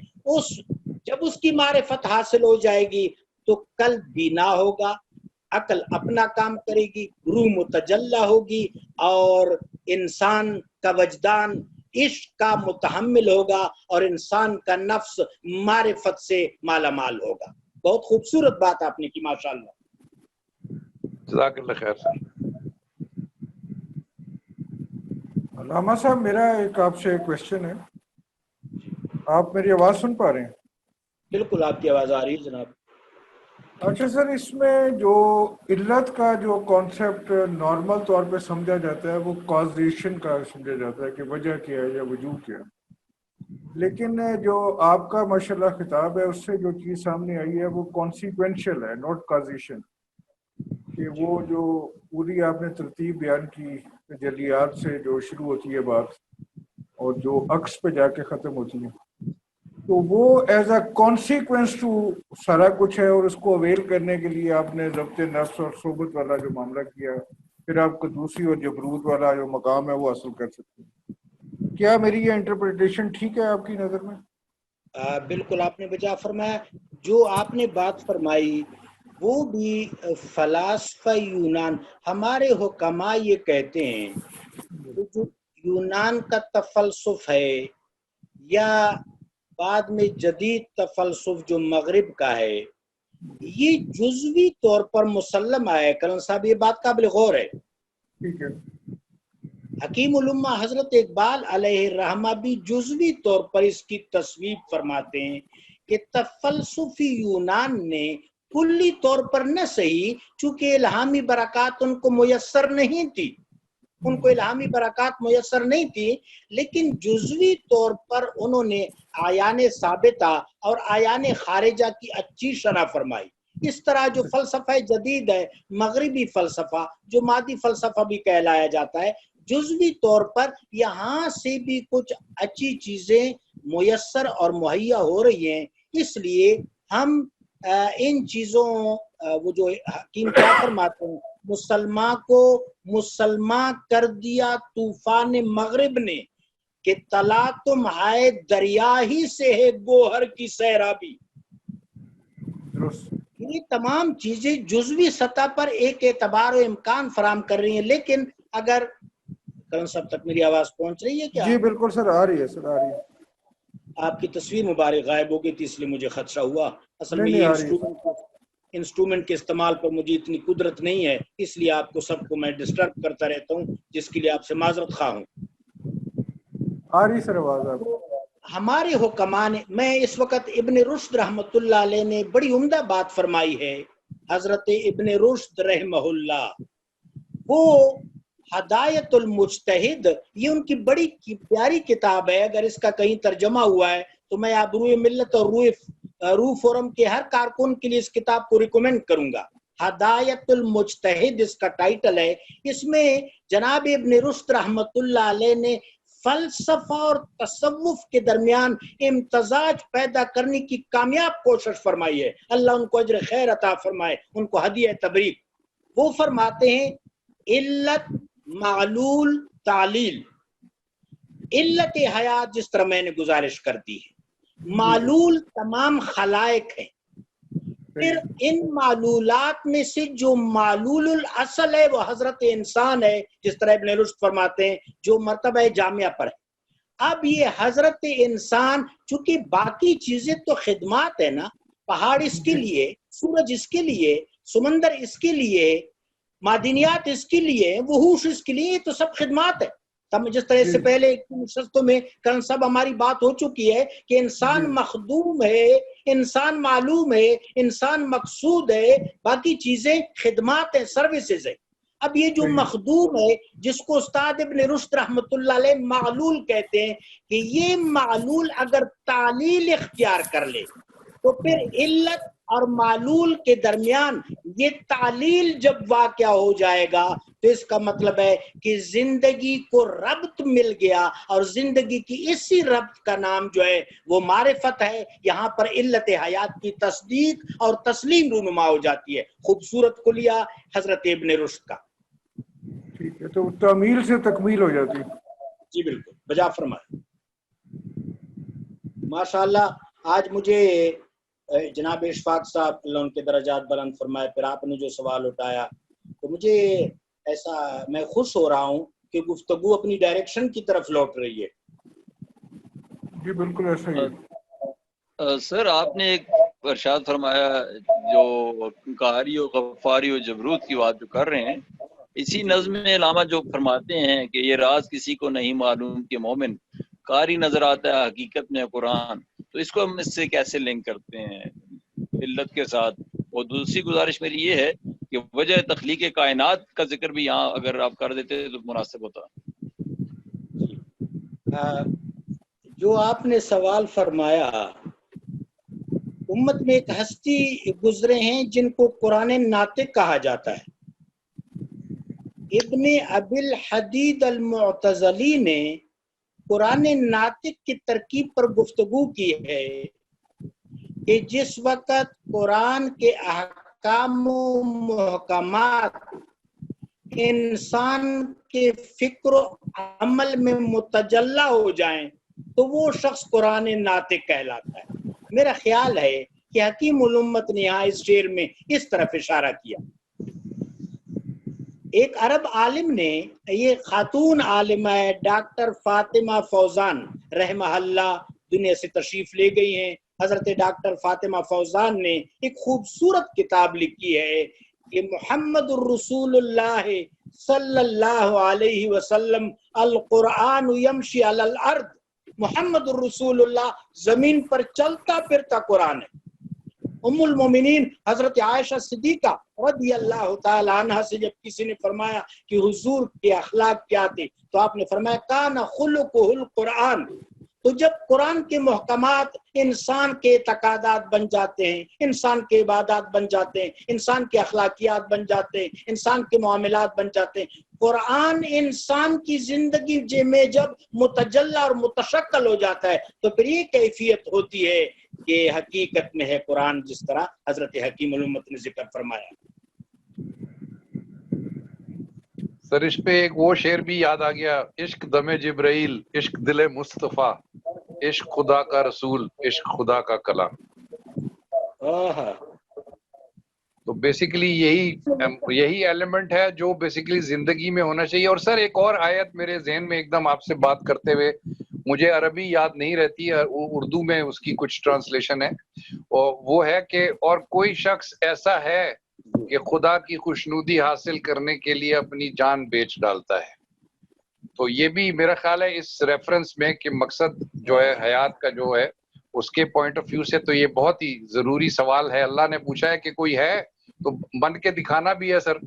جب اس کی معرفت حاصل ہو جائے گی تو قلب بینا ہوگا، عقل اپنا کام کرے گی، روح متجلی ہوگی، اور انسان کا وجدان عشق کا متحمل ہوگا، اور انسان کا نفس معرفت سے مالا مال ہوگا۔ بہت خوبصورت بات آپ نے کی، ماشاءاللہ۔ جزاک اللہ خیر سر۔ علامہ صاحب، میرا ایک آپ سے کویسچن ہے، آپ میری آواز سن پا رہے ہیں؟ بالکل آپ کی آواز آ رہی ہے جناب۔ اچھا سر، اس میں جو علت کا جو کانسیپٹ نارمل طور پہ سمجھا جاتا ہے وہ کازیشن کا سمجھا جاتا ہے کہ وجہ کیا ہے یا وجود کیا ہے، لیکن جو آپ کا ماشاءاللہ خطاب ہے اس سے جو چیز سامنے آئی ہے وہ کانسیکوینشل ہے، ناٹ کازیشن، کہ وہ جو پوری آپ نے ترتیب بیان کی تجلیات سے جو شروع ہوتی ہے بات اور جو عکس پہ جا کے ختم ہوتی ہے، تو وہ ایز اے کانسیکوینس ٹو سارا کچھ ہے، اور اس کو اویل کرنے کے لیے آپ نے ضبط نفس اور صحبت والا جو معاملہ کیا، پھر آپ قدوسی اور جبروت والا جو مقام ہے وہ حاصل کر سکتے ہیں۔ کیا میری یہ انٹرپریٹیشن ٹھیک ہے آپ کی نظر میں؟ بالکل آپ نے بجا فرمایا۔ جو آپ نے بات فرمائی وہ بھی فلاسفہ یونان، ہمارے حکماء یہ کہتے ہیں کہ جو یونان کا تفلسف ہے یا بعد میں جدید تفلسف جو مغرب کا ہے، یہ جزوی طور پر مسلم آیا ہے۔ کرن صاحب یہ بات قابل غور ہے۔ ٹھیک ہے۔ حکیم الامہ حضرت اقبال علیہ الرحمہ بھی جزوی طور پر اس کی تصویب فرماتے ہیں کہ فلسفی یونان نے کلی طور پر نہ صحیح، چونکہ الہامی برکات ان کو میسر نہیں تھی، ان کو الہامی برکات میسر نہیں تھی، لیکن جزوی طور پر انہوں نے آیان ثابتہ اور آیان خارجہ کی اچھی شرح فرمائی۔ اس طرح جو فلسفہ جدید ہے، مغربی فلسفہ جو مادی فلسفہ بھی کہلایا جاتا ہے، جزوی طور پر یہاں سے بھی کچھ اچھی چیزیں میسر اور مہیا ہو رہی ہیں۔ اس لیے ہم ان چیزوں وہ جو حکیم کیا فرماتے ہیں، مسلمان کو مسلمان کر دیا طوفان مغرب نے کہ تلا تم ہائے دریا ہی سے ہے گوہر کی سیرابی۔ یہ تمام چیزیں جزوی سطح پر ایک اعتبار و امکان فراہم کر رہی ہیں، لیکن اگر کرن صاحب تک میری آواز پہنچ رہی ہے کیا؟ جی بالکل سر، آ رہی ہے سر، آ رہی ہے۔ آپ کی تصویر مبارک غائب ہو گئی تھی، اس لیے مجھے خدشہ ہوا۔ اصل میں نہیں، یہ آ رہی ہے۔ انسٹرومنٹ کے استعمال پر مجھے اتنی قدرت نہیں ہے، اس لیے آپ کو سب کو میں ڈسٹرب کرتا رہتا ہوں، جس کے لیے آپ سے معذرت خواہ ہوں۔ آ رہی سر آواز آپ؟ ہمارے حکمان میں اس وقت ابن رشد رحمۃ اللہ علیہ نے بڑی عمدہ بات فرمائی ہے، حضرت ابن رشد رحمہ اللہ، وہ ہدایت المجتہد، یہ ان کی بڑی پیاری کتاب ہے۔ اگر اس کا کہیں ترجمہ ہوا ہے تو میں آپ روح ملت اور روح فورم کے ہر کارکن کے لیے اس کتاب کو ریکمینڈ کروں گا۔ ہدایت المجتہد اس کا ٹائٹل ہے۔ اس میں جناب ابن رشد رحمۃ اللہ علیہ نے فلسفہ اور تصوف کے درمیان امتزاج پیدا کرنے کی کامیاب کوشش فرمائی ہے۔ اللہ ان کو اجر خیر عطا فرمائے، ان کو ہدیہ تبریک۔ وہ فرماتے ہیں علت، معلول، تعلیل۔ علت حیات جس طرح میں نے گزارش کر دی ہے، معلول تمام خلائق ہیں، پھر ان معلولات میں سے جو معلول الاصل ہے وہ حضرت انسان ہے، جس طرح ابن رشد فرماتے ہیں جو مرتبہ جامعہ پر ہے۔ اب یہ حضرت انسان، چونکہ باقی چیزیں تو خدمات ہے نا، پہاڑ اس کے لیے، سورج اس کے لیے، سمندر اس کے لیے، معدنیات اس کے لیے، وحوش اس کے لیے، یہ تو سب خدمات ہے۔ جس طرح سے پہلے نشستوں میں کرن صاحب ہماری بات ہو چکی ہے کہ انسان مخدوم ہے، انسان معلوم ہے، انسان مقصود ہے، باقی چیزیں خدمات ہیں، سروسز ہیں۔ اب یہ جو مخدوم ہے، جس کو استاد ابن رشد رحمۃ اللہ علیہ معلول کہتے ہیں، کہ یہ معلول اگر تعلیل اختیار کر لے تو پھر علت اور معلول کے درمیان یہ تعلیل جب واقع ہو جائے گا تو اس کا مطلب ہے کہ زندگی کو ربط مل گیا، اور زندگی کی اسی ربط کا نام جو ہے وہ معرفت ہے۔ یہاں پر علت حیات کی تصدیق اور تسلیم رونما ہو جاتی ہے۔ خوبصورت کلیہ حضرت ابن رشد کا۔ ٹھیک ہے، تو تعمیل سے تکمیل ہو جاتی ہے۔ جی بالکل، بجا فرمائے۔ ماشاءاللہ آج مجھے جناب اشفاق صاحب اللہ ان کے درجات بلند فرمائے، پھر آپ نے جو سوال اٹھایا تو مجھے ایسا، میں خوش ہو رہا ہوں کہ گفتگو اپنی ڈائریکشن کی طرف لوٹ رہی ہے۔ جی بالکل ایسا ہی ہے۔ سر آپ نے ایک ارشاد فرمایا، جو قہاری و غفاری و جبروت کی بات جو کر رہے ہیں، اسی نظم میں علامہ جو فرماتے ہیں کہ یہ راز کسی کو نہیں معلوم کہ مومن قاری نظر آتا ہے حقیقت میں قرآن، تو اس کو ہم اس سے کیسے لنک کرتے ہیں علت کے ساتھ؟ اور دوسری گزارش میری یہ ہے کہ وجہ تخلیق کائنات کا ذکر بھی یہاں اگر آپ کر دیتے تو مناسب ہوتا۔ جو آپ نے سوال فرمایا، امت میں ایک ہستی گزرے ہیں جن کو قرآن ناطق کہا جاتا ہے۔ ابن ابی الحدید المعتزلی نے قرآن ناطق کی ترکیب پر گفتگو کی ہے کہ جس وقت قرآن کے احکام و محکمات انسان کے فکر و عمل میں متجلی ہو جائیں تو وہ شخص قرآن ناطق کہلاتا ہے۔ میرا خیال ہے کہ حکیم الامت نے یہاں اس شعر میں اس طرف اشارہ کیا۔ ایک عرب عالم نے، یہ خاتون عالمہ ہے، ڈاکٹر فاطمہ فوزان رحمہ اللہ، دنیا سے تشریف لے گئی ہیں۔ حضرت ڈاکٹر فاطمہ فوزان نے ایک خوبصورت کتاب لکھی ہے کہ محمد الرسول اللہ صلی اللہ علیہ وسلم القرآن یمشی علی الارض، محمد الرسول اللہ زمین پر چلتا پھرتا قرآن ہے۔ ام المومنین حضرت عائشہ صدیقہ رضی اللہ تعالی عنہ سے جب کسی نے فرمایا کہ حضور کے اخلاق کیا تھے تو آپ نے فرمایا کان خلقہ القرآن۔ تو جب قرآن کے محکمات انسان کے اعتقادات بن جاتے ہیں، انسان کے عبادات بن جاتے ہیں، انسان کے اخلاقیات بن جاتے ہیں، انسان کے معاملات بن جاتے ہیں، قرآن انسان کی زندگی میں جب متجلا اور متشکل ہو جاتا ہے تو پھر یہ کیفیت ہوتی ہے کہ حقیقت میں ہے قرآن، جس طرح حضرت حکیم الامت نے ذکر فرمایا۔ سر اس پہ ایک وہ شعر بھی یاد آ گیا، عشق دم جبرائیل، عشق دل مصطفیٰ، عشق خدا کا رسول، عشق خدا کا کلام۔ تو بیسیکلی یہی ایلیمنٹ ہے جو بیسیکلی زندگی میں ہونا چاہیے۔ اور سر ایک اور آیت میرے ذہن میں ایک دم آپ سے بات کرتے ہوئے، مجھے عربی یاد نہیں رہتی، اردو میں اس کی کچھ ٹرانسلیشن ہے، اور وہ ہے کہ اور کوئی شخص ایسا ہے کہ خدا کی خوشنودی حاصل کرنے کے لیے اپنی جان بیچ ڈالتا ہے۔ تو یہ بھی میرا خیال ہے اس ریفرنس میں کہ مقصد جو ہے حیات کا جو ہے اس کے پوائنٹ آف ویو سے تو یہ بہت ہی ضروری سوال ہے۔ اللہ نے پوچھا ہے کہ کوئی ہے تو بن کے دکھانا بھی ہے سر،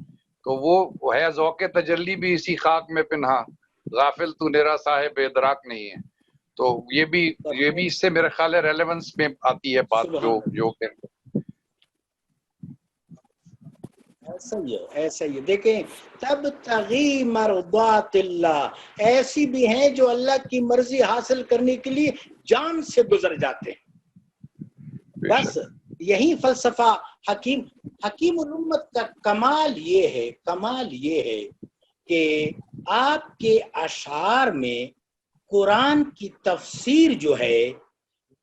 تو وہ ہے ذوق تجلی بھی اسی خاک میں پنہا، غافل تو میرا صاحب ادراک نہیں ہے۔ تو یہ بھی اس سے میرا خیال ہے ریلیونس میں آتی ہے بات جو کہ ایسا ہی ہے۔ دیکھیں تب تغی مرضات اللہ، ایسی بھی ہیں جو اللہ کی مرضی حاصل کرنے کے لیے جان سے گزر جاتے ہیں۔ بس یہی فلسفہ حکیم الامت کا کمال یہ ہے کہ آپ کے اشعار میں قرآن کی تفسیر جو ہے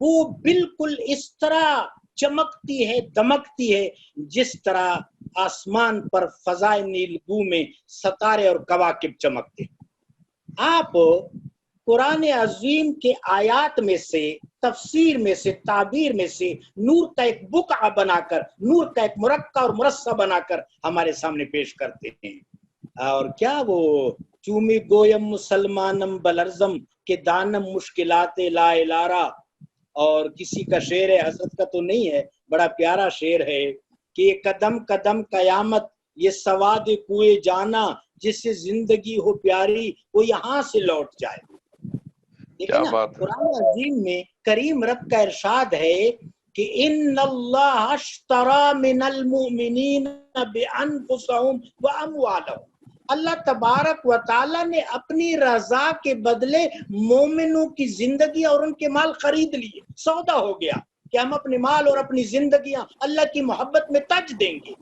وہ بالکل اس طرح چمکتی ہے، دمکتی ہے، جس طرح آسمان پر فضائے نیلگوں میں ستارے اور کواکب چمکتے۔ آپ قرآن عظیم کے آیات میں سے، تفسیر میں سے، تعبیر میں سے نور کا ایک بقعہ بنا کر، نور کا ایک مرقع اور مرصع بنا کر ہمارے سامنے پیش کرتے ہیں۔ اور کیا وہ چومی گویم مسلمانم بلرزم کے دانم مشکلات لا الارا، اور کسی کا شعر ہے، حضرت کا تو نہیں ہے، بڑا پیارا شعر ہے کہ یہ قدم قدم قیامت، یہ سواد کوئے جانا، جس سے زندگی ہو پیاری وہ یہاں سے لوٹ جائے۔ دیکھیں نا قرآن عظیم میں کریم رب کا ارشاد ہے کہ ان اللہ اشتری من المؤمنین بانفسہم واموالہم، اللہ تبارک و تعالی نے اپنی رضا کے بدلے مومنوں کی زندگی اور ان کے مال خرید لیے، سودا ہو گیا کہ ہم اپنے مال اور اپنی زندگیاں اللہ کی محبت میں تج دیں گے۔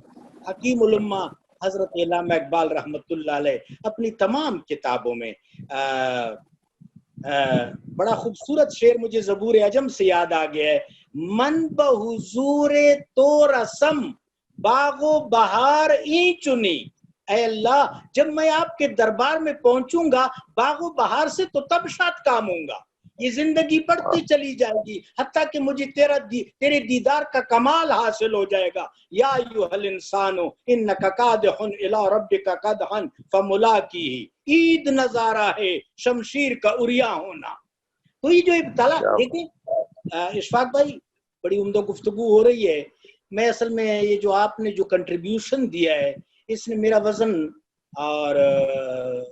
حکیم الامہ حضرت علامہ اقبال رحمۃ اللہ علیہ اپنی تمام کتابوں میں بڑا خوبصورت شعر مجھے زبور عجم سے یاد آ گیا ہے، من بحضور تو رسم باغ و بہار ای چنی، اے اللہ جب میں آپ کے دربار میں پہنچوں گا باغ و بہار سے تو تب شاد کام ہوں گا، یہ زندگی بڑھتی چلی جائے گی حتیٰ کہ مجھے تیرے دیدار کا کمال حاصل ہو جائے گا۔ یا ایھا الانسان انک کادح الی ربک کدحا فملاقیہ، عید نظارہ ہے شمشیر کا عریاں ہونا۔ تو یہ جو ابتلا، دیکھیں اشفاق بھائی بڑی عمدہ گفتگو ہو رہی ہے، میں اصل میں یہ جو آپ نے جو کنٹریبیوشن دیا ہے اس نے میرا وزن اور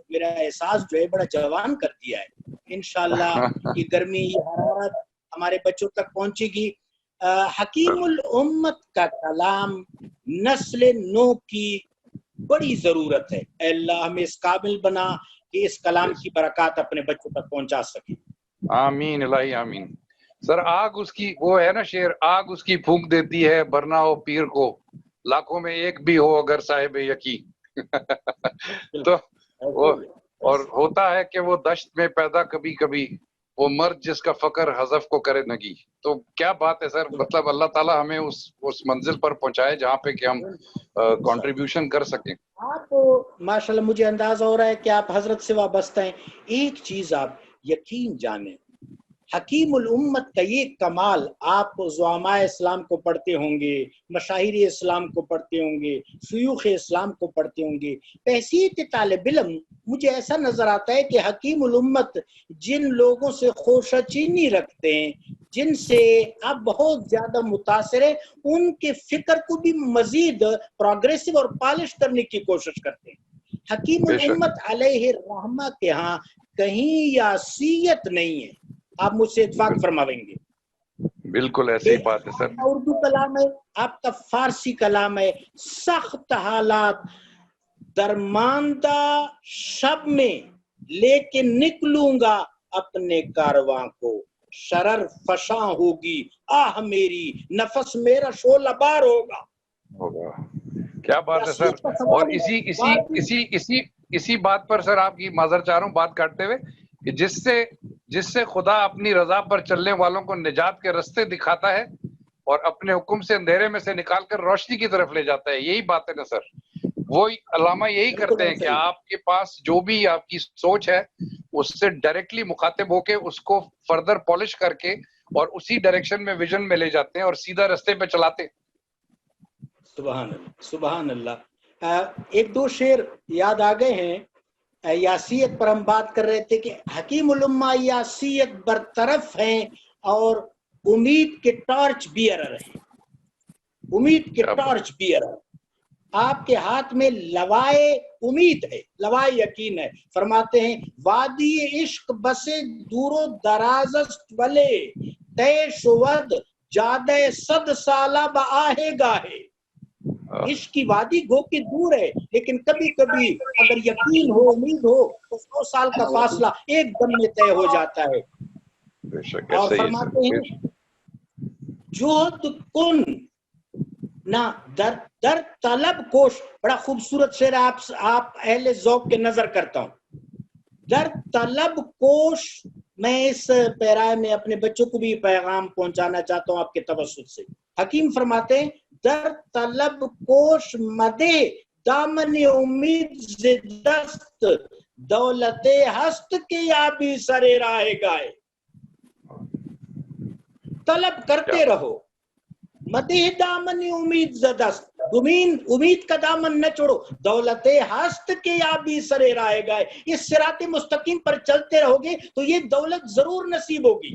میرا احساس جو ہے بڑا جوان کر دیا ہے۔ انشاءاللہ یہ گرمی، یہ حرارت ہمارے بچوں تک پہنچے گی۔ حکیم الامت کا کلام نسل نو کی بڑی ضرورت ہے، اے اللہ ہمیں اس قابل بنا کہ اس کلام کی برکات اپنے بچوں تک پہنچا سکیں۔ آمین الہی آمین۔ سر آگ اس کی وہ ہے نا شعر، آگ اس کی پھونک دیتی ہے برنا ہو پیر کو، لاکھوں میں ایک بھی ہو اگر صاحب یقین۔ تو اور ہوتا ہے کہ وہ دشت میں پیدا کبھی کبھی وہ مرد جس کا فقر حذف کو کرے نگی۔ تو کیا بات ہے سر، مطلب اللہ تعالیٰ ہمیں اس منزل پر پہنچائے جہاں پہ کہ ہم کنٹریبیوشن کر سکیں۔ آپ ماشاءاللہ مجھے اندازہ ہو رہا ہے کہ آپ حضرت سے وابستہ ہیں۔ ایک چیز آپ یقین جانیں حکیم الامت کا یہ کمال آپ زعماء اسلام کو پڑھتے ہوں گے، مشاہیر اسلام کو پڑھتے ہوں گے، شیوخ اسلام کو پڑھتے ہوں گے، بحیثیت طالب علم مجھے ایسا نظر آتا ہے کہ حکیم الامت جن لوگوں سے خوشچینی رکھتے ہیں، جن سے آپ بہت زیادہ متاثر ہیں، ان کے فکر کو بھی مزید پروگریسو اور پالش کرنے کی کوشش کرتے ہیں۔ حکیم الامت علیہ الرحمہ کے ہاں کہیں یاسیت نہیں ہے، آپ مجھ سے اتفاق فرمائیں گے؟ بالکل ایسی بات ہے سر۔ اردو کلام ہے، آپ کا فارسی کلام ہے، سخت حالات درماندہ شب میں لے کے نکلوں گا اپنے کارواں کو، شرر فشاں ہوگی آہ میری، نفس میرا شعلہ بار ہوگا۔ کیا بات ہے سر۔ اور اسی بات پر سر آپ کی معذرت چاہ رہا ہوں بات کاٹتے ہوئے، کہ جس سے خدا اپنی رضا پر چلنے والوں کو نجات کے راستے دکھاتا ہے اور اپنے حکم سے اندھیرے میں سے نکال کر روشنی کی طرف لے جاتا ہے، یہی بات ہے نا سر۔ وہ علامہ یہی کرتے ہیں کہ آپ کے پاس جو بھی آپ کی سوچ ہے اس سے ڈائریکٹلی مخاطب ہو کے اس کو فردر پالش کر کے اور اسی ڈائریکشن میں ویژن میں لے جاتے ہیں اور سیدھا رستے پہ چلاتے ہیں۔ سبحان اللہ، سبحان اللہ۔ ایک دو شعر یاد آ گئے ہیں۔ یاسیت پر ہم بات کر رہے تھے کہ حکیم الامہ یاسیت برطرف ہیں اور امید کے ٹارچ بیئرر ہیں، امید کے ٹارچ بیئرر۔ آپ کے ہاتھ میں لوائے امید ہے، لوائے یقین ہے۔ فرماتے ہیں وادی عشق بسے دور و درازست ولے، تے شود جادے 100 سالہ بآہے گاہے۔ عشق کی وادی گو کی دور ہے، لیکن کبھی کبھی اگر یقین ہو، امید ہو تو 100 سال کا فاصلہ ایک دم میں طے ہو جاتا ہے۔ اور فرماتے ہیں جوہد کن نہ در طلب کوش، بڑا خوبصورت شعر آپ اہل ذوق کے نظر کرتا ہوں۔ در طلب کوش، میں اس پیرائے میں اپنے بچوں کو بھی پیغام پہنچانا چاہتا ہوں آپ کے توسط سے۔ حکیم فرماتے ہیں در طلب کوش مدے دامن امید زدست، دولت ہست کے یابی سرے راہ گائے۔ طلب کرتے رہو، مدے دامن امید زدست، امید کا دامن نہ چھوڑو، دولت ہست کے یابی سرے راہ گائے۔ اس صراط مستقیم پر چلتے رہو گے تو یہ دولت ضرور نصیب ہوگی۔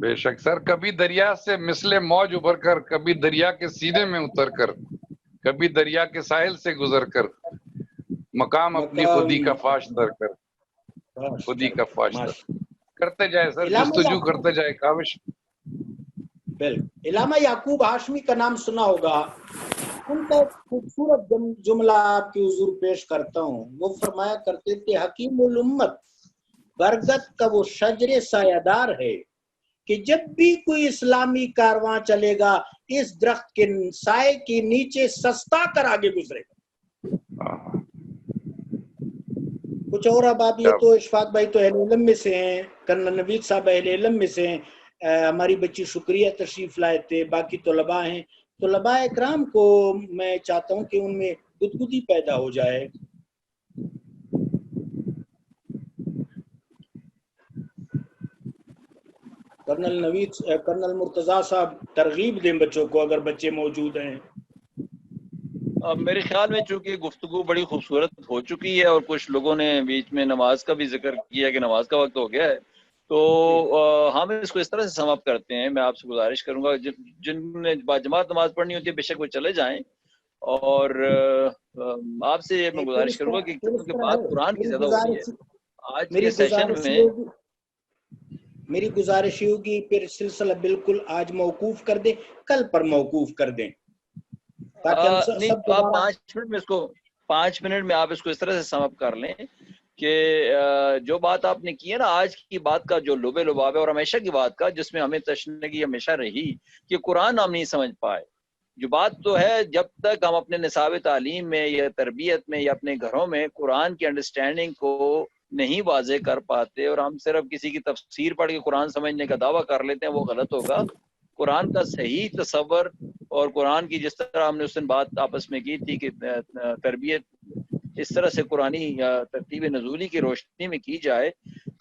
بے شک سر، کبھی دریا سے مثل موج ابھر کر، کبھی دریا کے سینے میں اتر کر، کبھی دریا کے ساحل سے گزر کر، مقام اپنی خودی کا فاش در کر، خودی کا فاش در کرتے جائے سر، جستجو کرتے جائے کاوش۔ بالکل۔ علامہ یعقوب ہاشمی کا نام سنا ہوگا، ان کا ایک خوبصورت جملہ آپ کی حضور پیش کرتا ہوں۔ وہ فرمایا کرتے تھے حکیم الامت برگد کا وہ شجر سایہ دار ہے کہ جب بھی کوئی اسلامی کارواں چلے گا اس درخت کے سائے کے نیچے سستا کر آگے گزرے گا۔ کچھ اور اب یہ تو اشفاق بھائی تو اہل علم میں سے ہیں، کرنل نوید صاحب اہل علم میں سے ہیں، ہماری بچی شکریہ تشریف لائے تھے، باقی طلباء ہیں۔ طلباء اکرام کو میں چاہتا ہوں کہ ان میں گدگدی پیدا ہو جائے۔ کرنل نوید، کرنل مرتضیٰ صاحب ترغیب دیں بچوں کو اگر بچے موجود ہیں۔ میرے خیال میں چونکہ گفتگو بڑی خوبصورت ہو چکی ہے اور کچھ لوگوں نے بیچ میں نماز کا بھی ذکر کیا کہ نماز کا وقت ہو گیا ہے، تو ہم اس کو اس طرح سے سم اپ کرتے ہیں۔ میں آپ سے گزارش کروں گا جن نے باجماعت نماز پڑھنی ہوتی ہے بے شک وہ چلے جائیں، اور آپ سے میں گزارش کروں گا کہ کیونکہ بات قرآن کی زیادہ ہو رہی ہے آج کے سیشن میں، میری گزارش یہ ہوگی پھر سلسلہ بالکل آج موقوف کر دیں، کل پر موقوف کر دیں تاکہ ہم سب آپ 5 منٹ میں آپ اس کو اس طرح سے سم اپ کر لیں کہ جو بات آپ نے کی ہے نا آج کی بات کا جو لبے لباب ہے اور ہمیشہ کی بات کا جس میں ہمیں تشنگی ہمیشہ رہی کہ قرآن ہم نہیں سمجھ پائے، جو بات تو ہے جب تک ہم اپنے نصاب تعلیم میں یا تربیت میں یا اپنے گھروں میں قرآن کی انڈرسٹینڈنگ کو نہیں واضح کر پاتے اور ہم صرف کسی کی تفسیر پڑھ کے قرآن سمجھنے کا دعویٰ کر لیتے ہیں، وہ غلط ہوگا۔ قرآن کا صحیح تصور اور قرآن کی جس طرح ہم نے اس دن بات آپس میں کی تھی کہ تربیت اس طرح سے قرآنی ترتیب نزولی کی روشنی میں کی جائے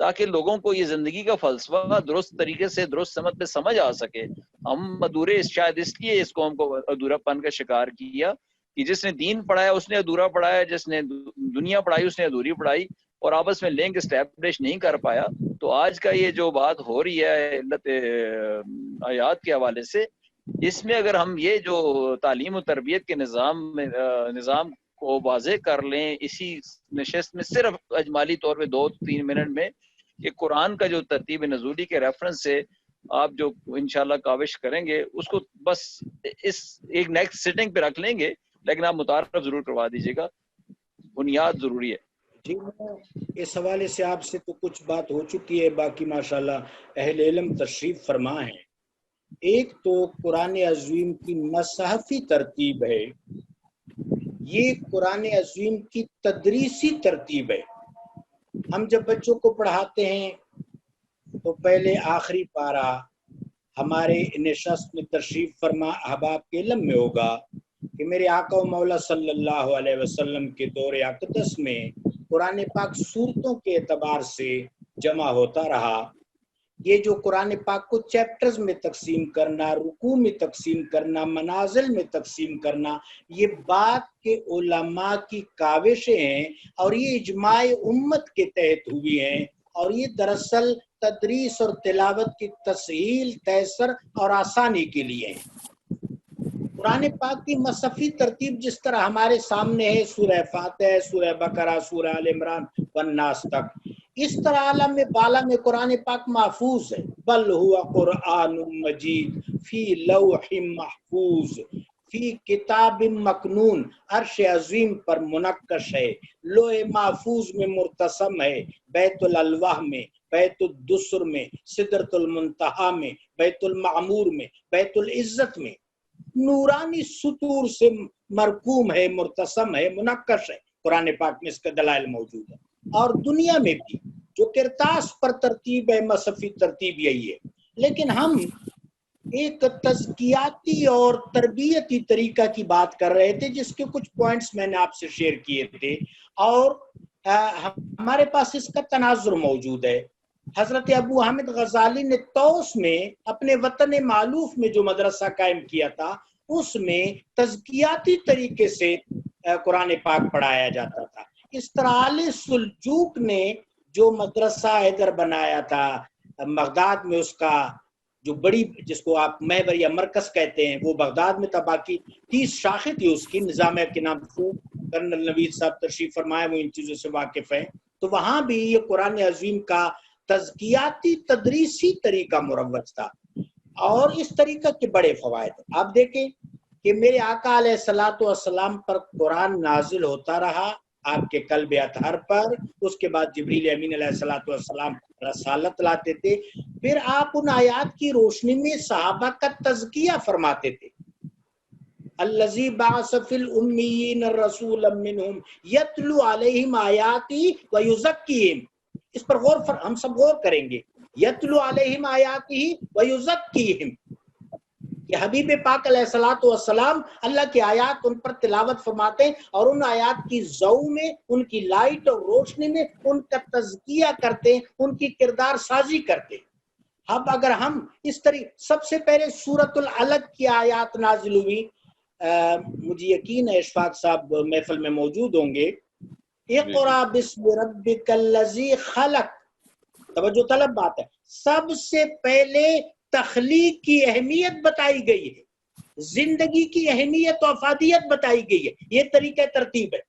تاکہ لوگوں کو یہ زندگی کا فلسفہ درست طریقے سے درست سمت پہ سمجھ آ سکے. ہم ادھورے شاید اس لیے اس قوم کو ادھورا پن کا شکار کیا کہ جس نے دین پڑھایا اس نے ادھورا پڑھایا, جس نے دنیا پڑھائی اس نے ادھوری پڑھائی, اور آپس میں لنک اسٹیبلش نہیں کر پایا. تو آج کا یہ جو بات ہو رہی ہے علت آیات کے حوالے سے, اس میں اگر ہم یہ جو تعلیم و تربیت کے نظام کو واضح کر لیں اسی نشست میں, صرف اجمالی طور پہ 2-3 منٹ میں, کہ قرآن کا جو ترتیب نزولی کے ریفرنس سے آپ جو انشاءاللہ کاوش کریں گے اس کو بس اس ایک نیکسٹ سٹنگ پہ رکھ لیں گے, لیکن آپ متعارف ضرور کروا دیجیے گا, بنیاد ضروری ہے. جی اس حوالے سے آپ سے تو کچھ بات ہو چکی ہے, باقی ماشاءاللہ اہل علم تشریف فرما ہیں. ایک تو قرآن عظیم کی مصحفی ترتیب ہے, یہ قرآن عظیم کی تدریسی ترتیب ہے. ہم جب بچوں کو پڑھاتے ہیں تو پہلے آخری پارہ ہمارے نشست میں تشریف فرما احباب کے علم میں ہوگا کہ میرے آقا و مولا صلی اللہ علیہ وسلم کے دور اقدس میں قرآن پاک صورتوں کے اعتبار سے جمع ہوتا رہا. یہ جو قرآن پاک کو چیپٹرز میں تقسیم کرنا, رکوع میں تقسیم کرنا, منازل میں تقسیم کرنا, یہ بات کے علماء کی کاوشیں ہیں اور یہ اجماع امت کے تحت ہوئی ہیں, اور یہ دراصل تدریس اور تلاوت کی تسہیل, تیسر اور آسانی کے لیے ہیں. قرآن پاک کی مصحفی ترتیب جس طرح ہمارے سامنے ہے, سورہ فاتحہ, سورہ بقرہ, سورہ آل عمران والناس تک, اس طرح عالم میں بالا میں قرآن پاک محفوظ ہے. بل ہوا قرآن مجید فی لوح محفوظ فی کتاب مکنون, عرش عظیم پر منقش ہے, لوح محفوظ میں مرتسم ہے, بیت الالواح میں, بیت الدسر میں, سدرۃ المنتہا میں, بیت المعمور میں, بیت العزت میں, نورانی سطور سے مرقوم ہے, مرتسم ہے, منقش ہے. قرآن پاک میں اس کے دلائل موجود ہیں, اور دنیا میں بھی جو کرتاس پر ترتیب ہے مصحفی ترتیب یہی ہے. لیکن ہم ایک تزکیاتی اور تربیتی طریقہ کی بات کر رہے تھے جس کے کچھ پوائنٹس میں نے آپ سے شیئر کیے تھے, اور ہمارے پاس اس کا تناظر موجود ہے. حضرت ابو حامد غزالی نے طوس میں اپنے وطن معلوف میں جو مدرسہ قائم کیا تھا اس میں تزکیاتی طریقے سے قرآن پاک پڑھایا جاتا تھا. اس طرح آل سلجوق نے جو مدرسہ ادھر بنایا تھا بغداد میں, اس کا جو بڑی جس کو آپ محور یا مرکز کہتے ہیں وہ بغداد میں تھا, باقی 30 شاخیں تھی اس کی. نظام کے نام کرنل نوید صاحب تشریف فرمائے, وہ ان چیزوں سے واقف ہیں. تو وہاں بھی یہ قرآن عظیم کا تزکیاتی تدریسی طریقہ مروج تھا, اور اس طریقہ کے بڑے فوائد. آپ دیکھیں کہ میرے آقا علیہ الصلوۃ والسلام پر قرآن نازل ہوتا رہا, آپ کے قلب اطہر پر, اس کے بعد جبریل امین علیہ الصلوۃ والسلام رسالت لاتے تھے, پھر آپ ان آیات کی روشنی میں صحابہ کا تزکیہ فرماتے تھے. الذی بعث فی الامیین رسولا منہم یتلو علیہم آیاتی ویزکیہم, اس پر ہم سب غور کریں گے. یتلو علیہم آیاتی ویزکیہم, کہ حبیب پاک علیہ الصلوۃ والسلام اللہ کی آیات ان پر تلاوت فرماتے ہیں, اور ان آیات کی ضوء میں, ان کی لائٹ اور روشنی میں ان کا تزکیہ کرتے ہیں, ان کی کردار سازی کرتے ہیں. اب اگر ہم اس طرح, سب سے پہلے سورۃ العلق کی آیات نازل ہوئی, مجھے یقین ہے اشفاق صاحب محفل میں موجود ہوں گے. اقرأ بسم ربک الذی خلق, توجہ طلب بات ہے, سب سے پہلے تخلیق کی اہمیت بتائی گئی ہے, زندگی کی اہمیت و افادیت بتائی گئی ہے. یہ طریقہ ترتیب ہے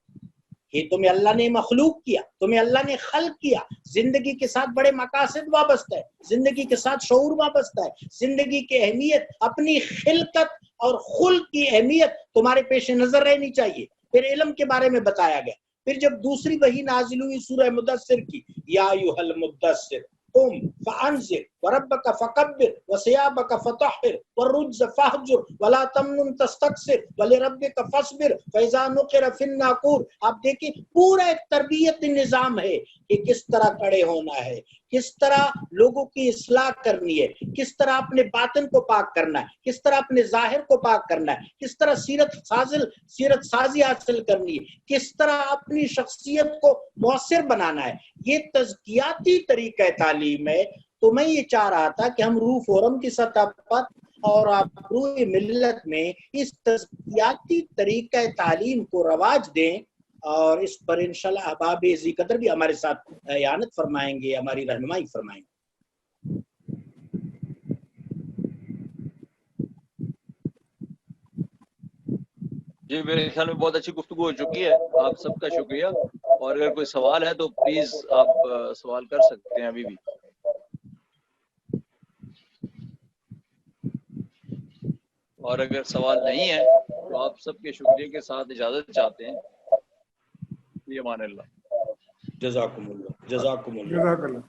کہ تمہیں اللہ نے مخلوق کیا, تمہیں اللہ نے خلق کیا, زندگی کے ساتھ بڑے مقاصد وابستہ ہے, زندگی کے ساتھ شعور وابستہ ہے, زندگی کی اہمیت, اپنی خلقت اور خلق کی اہمیت تمہارے پیش نظر رہنی چاہیے. پھر علم کے بارے میں بتایا گیا. پھر جب دوسری وحی نازل ہوئی سورہ مدثر کی, یا ایھا المدثر قم فانذر وربك فكبر وثيابك فطهر والرجز فاهجر ولا تمنن تستكثر ولربك فاصبر فاذا نقر في الناقور. آپ دیکھیں پورا ایک تربیت نظام ہے کہ کس طرح کڑے ہونا ہے، کس طرح لوگوں کی اصلاح کرنی ہے، کس طرح اپنے باطن کو پاک کرنا ہے، کس طرح اپنے ظاہر کو پاک کرنا ہے، کس طرح سیرت سازی حاصل کرنی ہے، کس طرح اپنی شخصیت کو مؤثر بنانا ہے. یہ تزکیاتی طریقہ تعلیم ہے. تو میں یہ چاہ رہا تھا کہ ہم روح فورم کی سطح پر اور روح ملت میں اس تزکیاتی طریقہ تعلیم کو رواج دیں، اور اس پر انشاءاللہ احباب ذی قدر بھی ہمارے ساتھ اعانت فرمائیں گے، ہماری رہنمائی فرمائیں گے. جی میرے خیال میں بہت اچھی گفتگو ہو چکی ہے. آپ سب کا شکریہ، اور اگر کوئی سوال ہے تو پلیز آپ سوال کر سکتے ہیں ابھی بھی. اور اگر سوال نہیں ہے تو آپ سب کے شکریہ کے ساتھ اجازت چاہتے ہیں. فی امان اللہ. جزاکم اللہ. جزاک اللہ.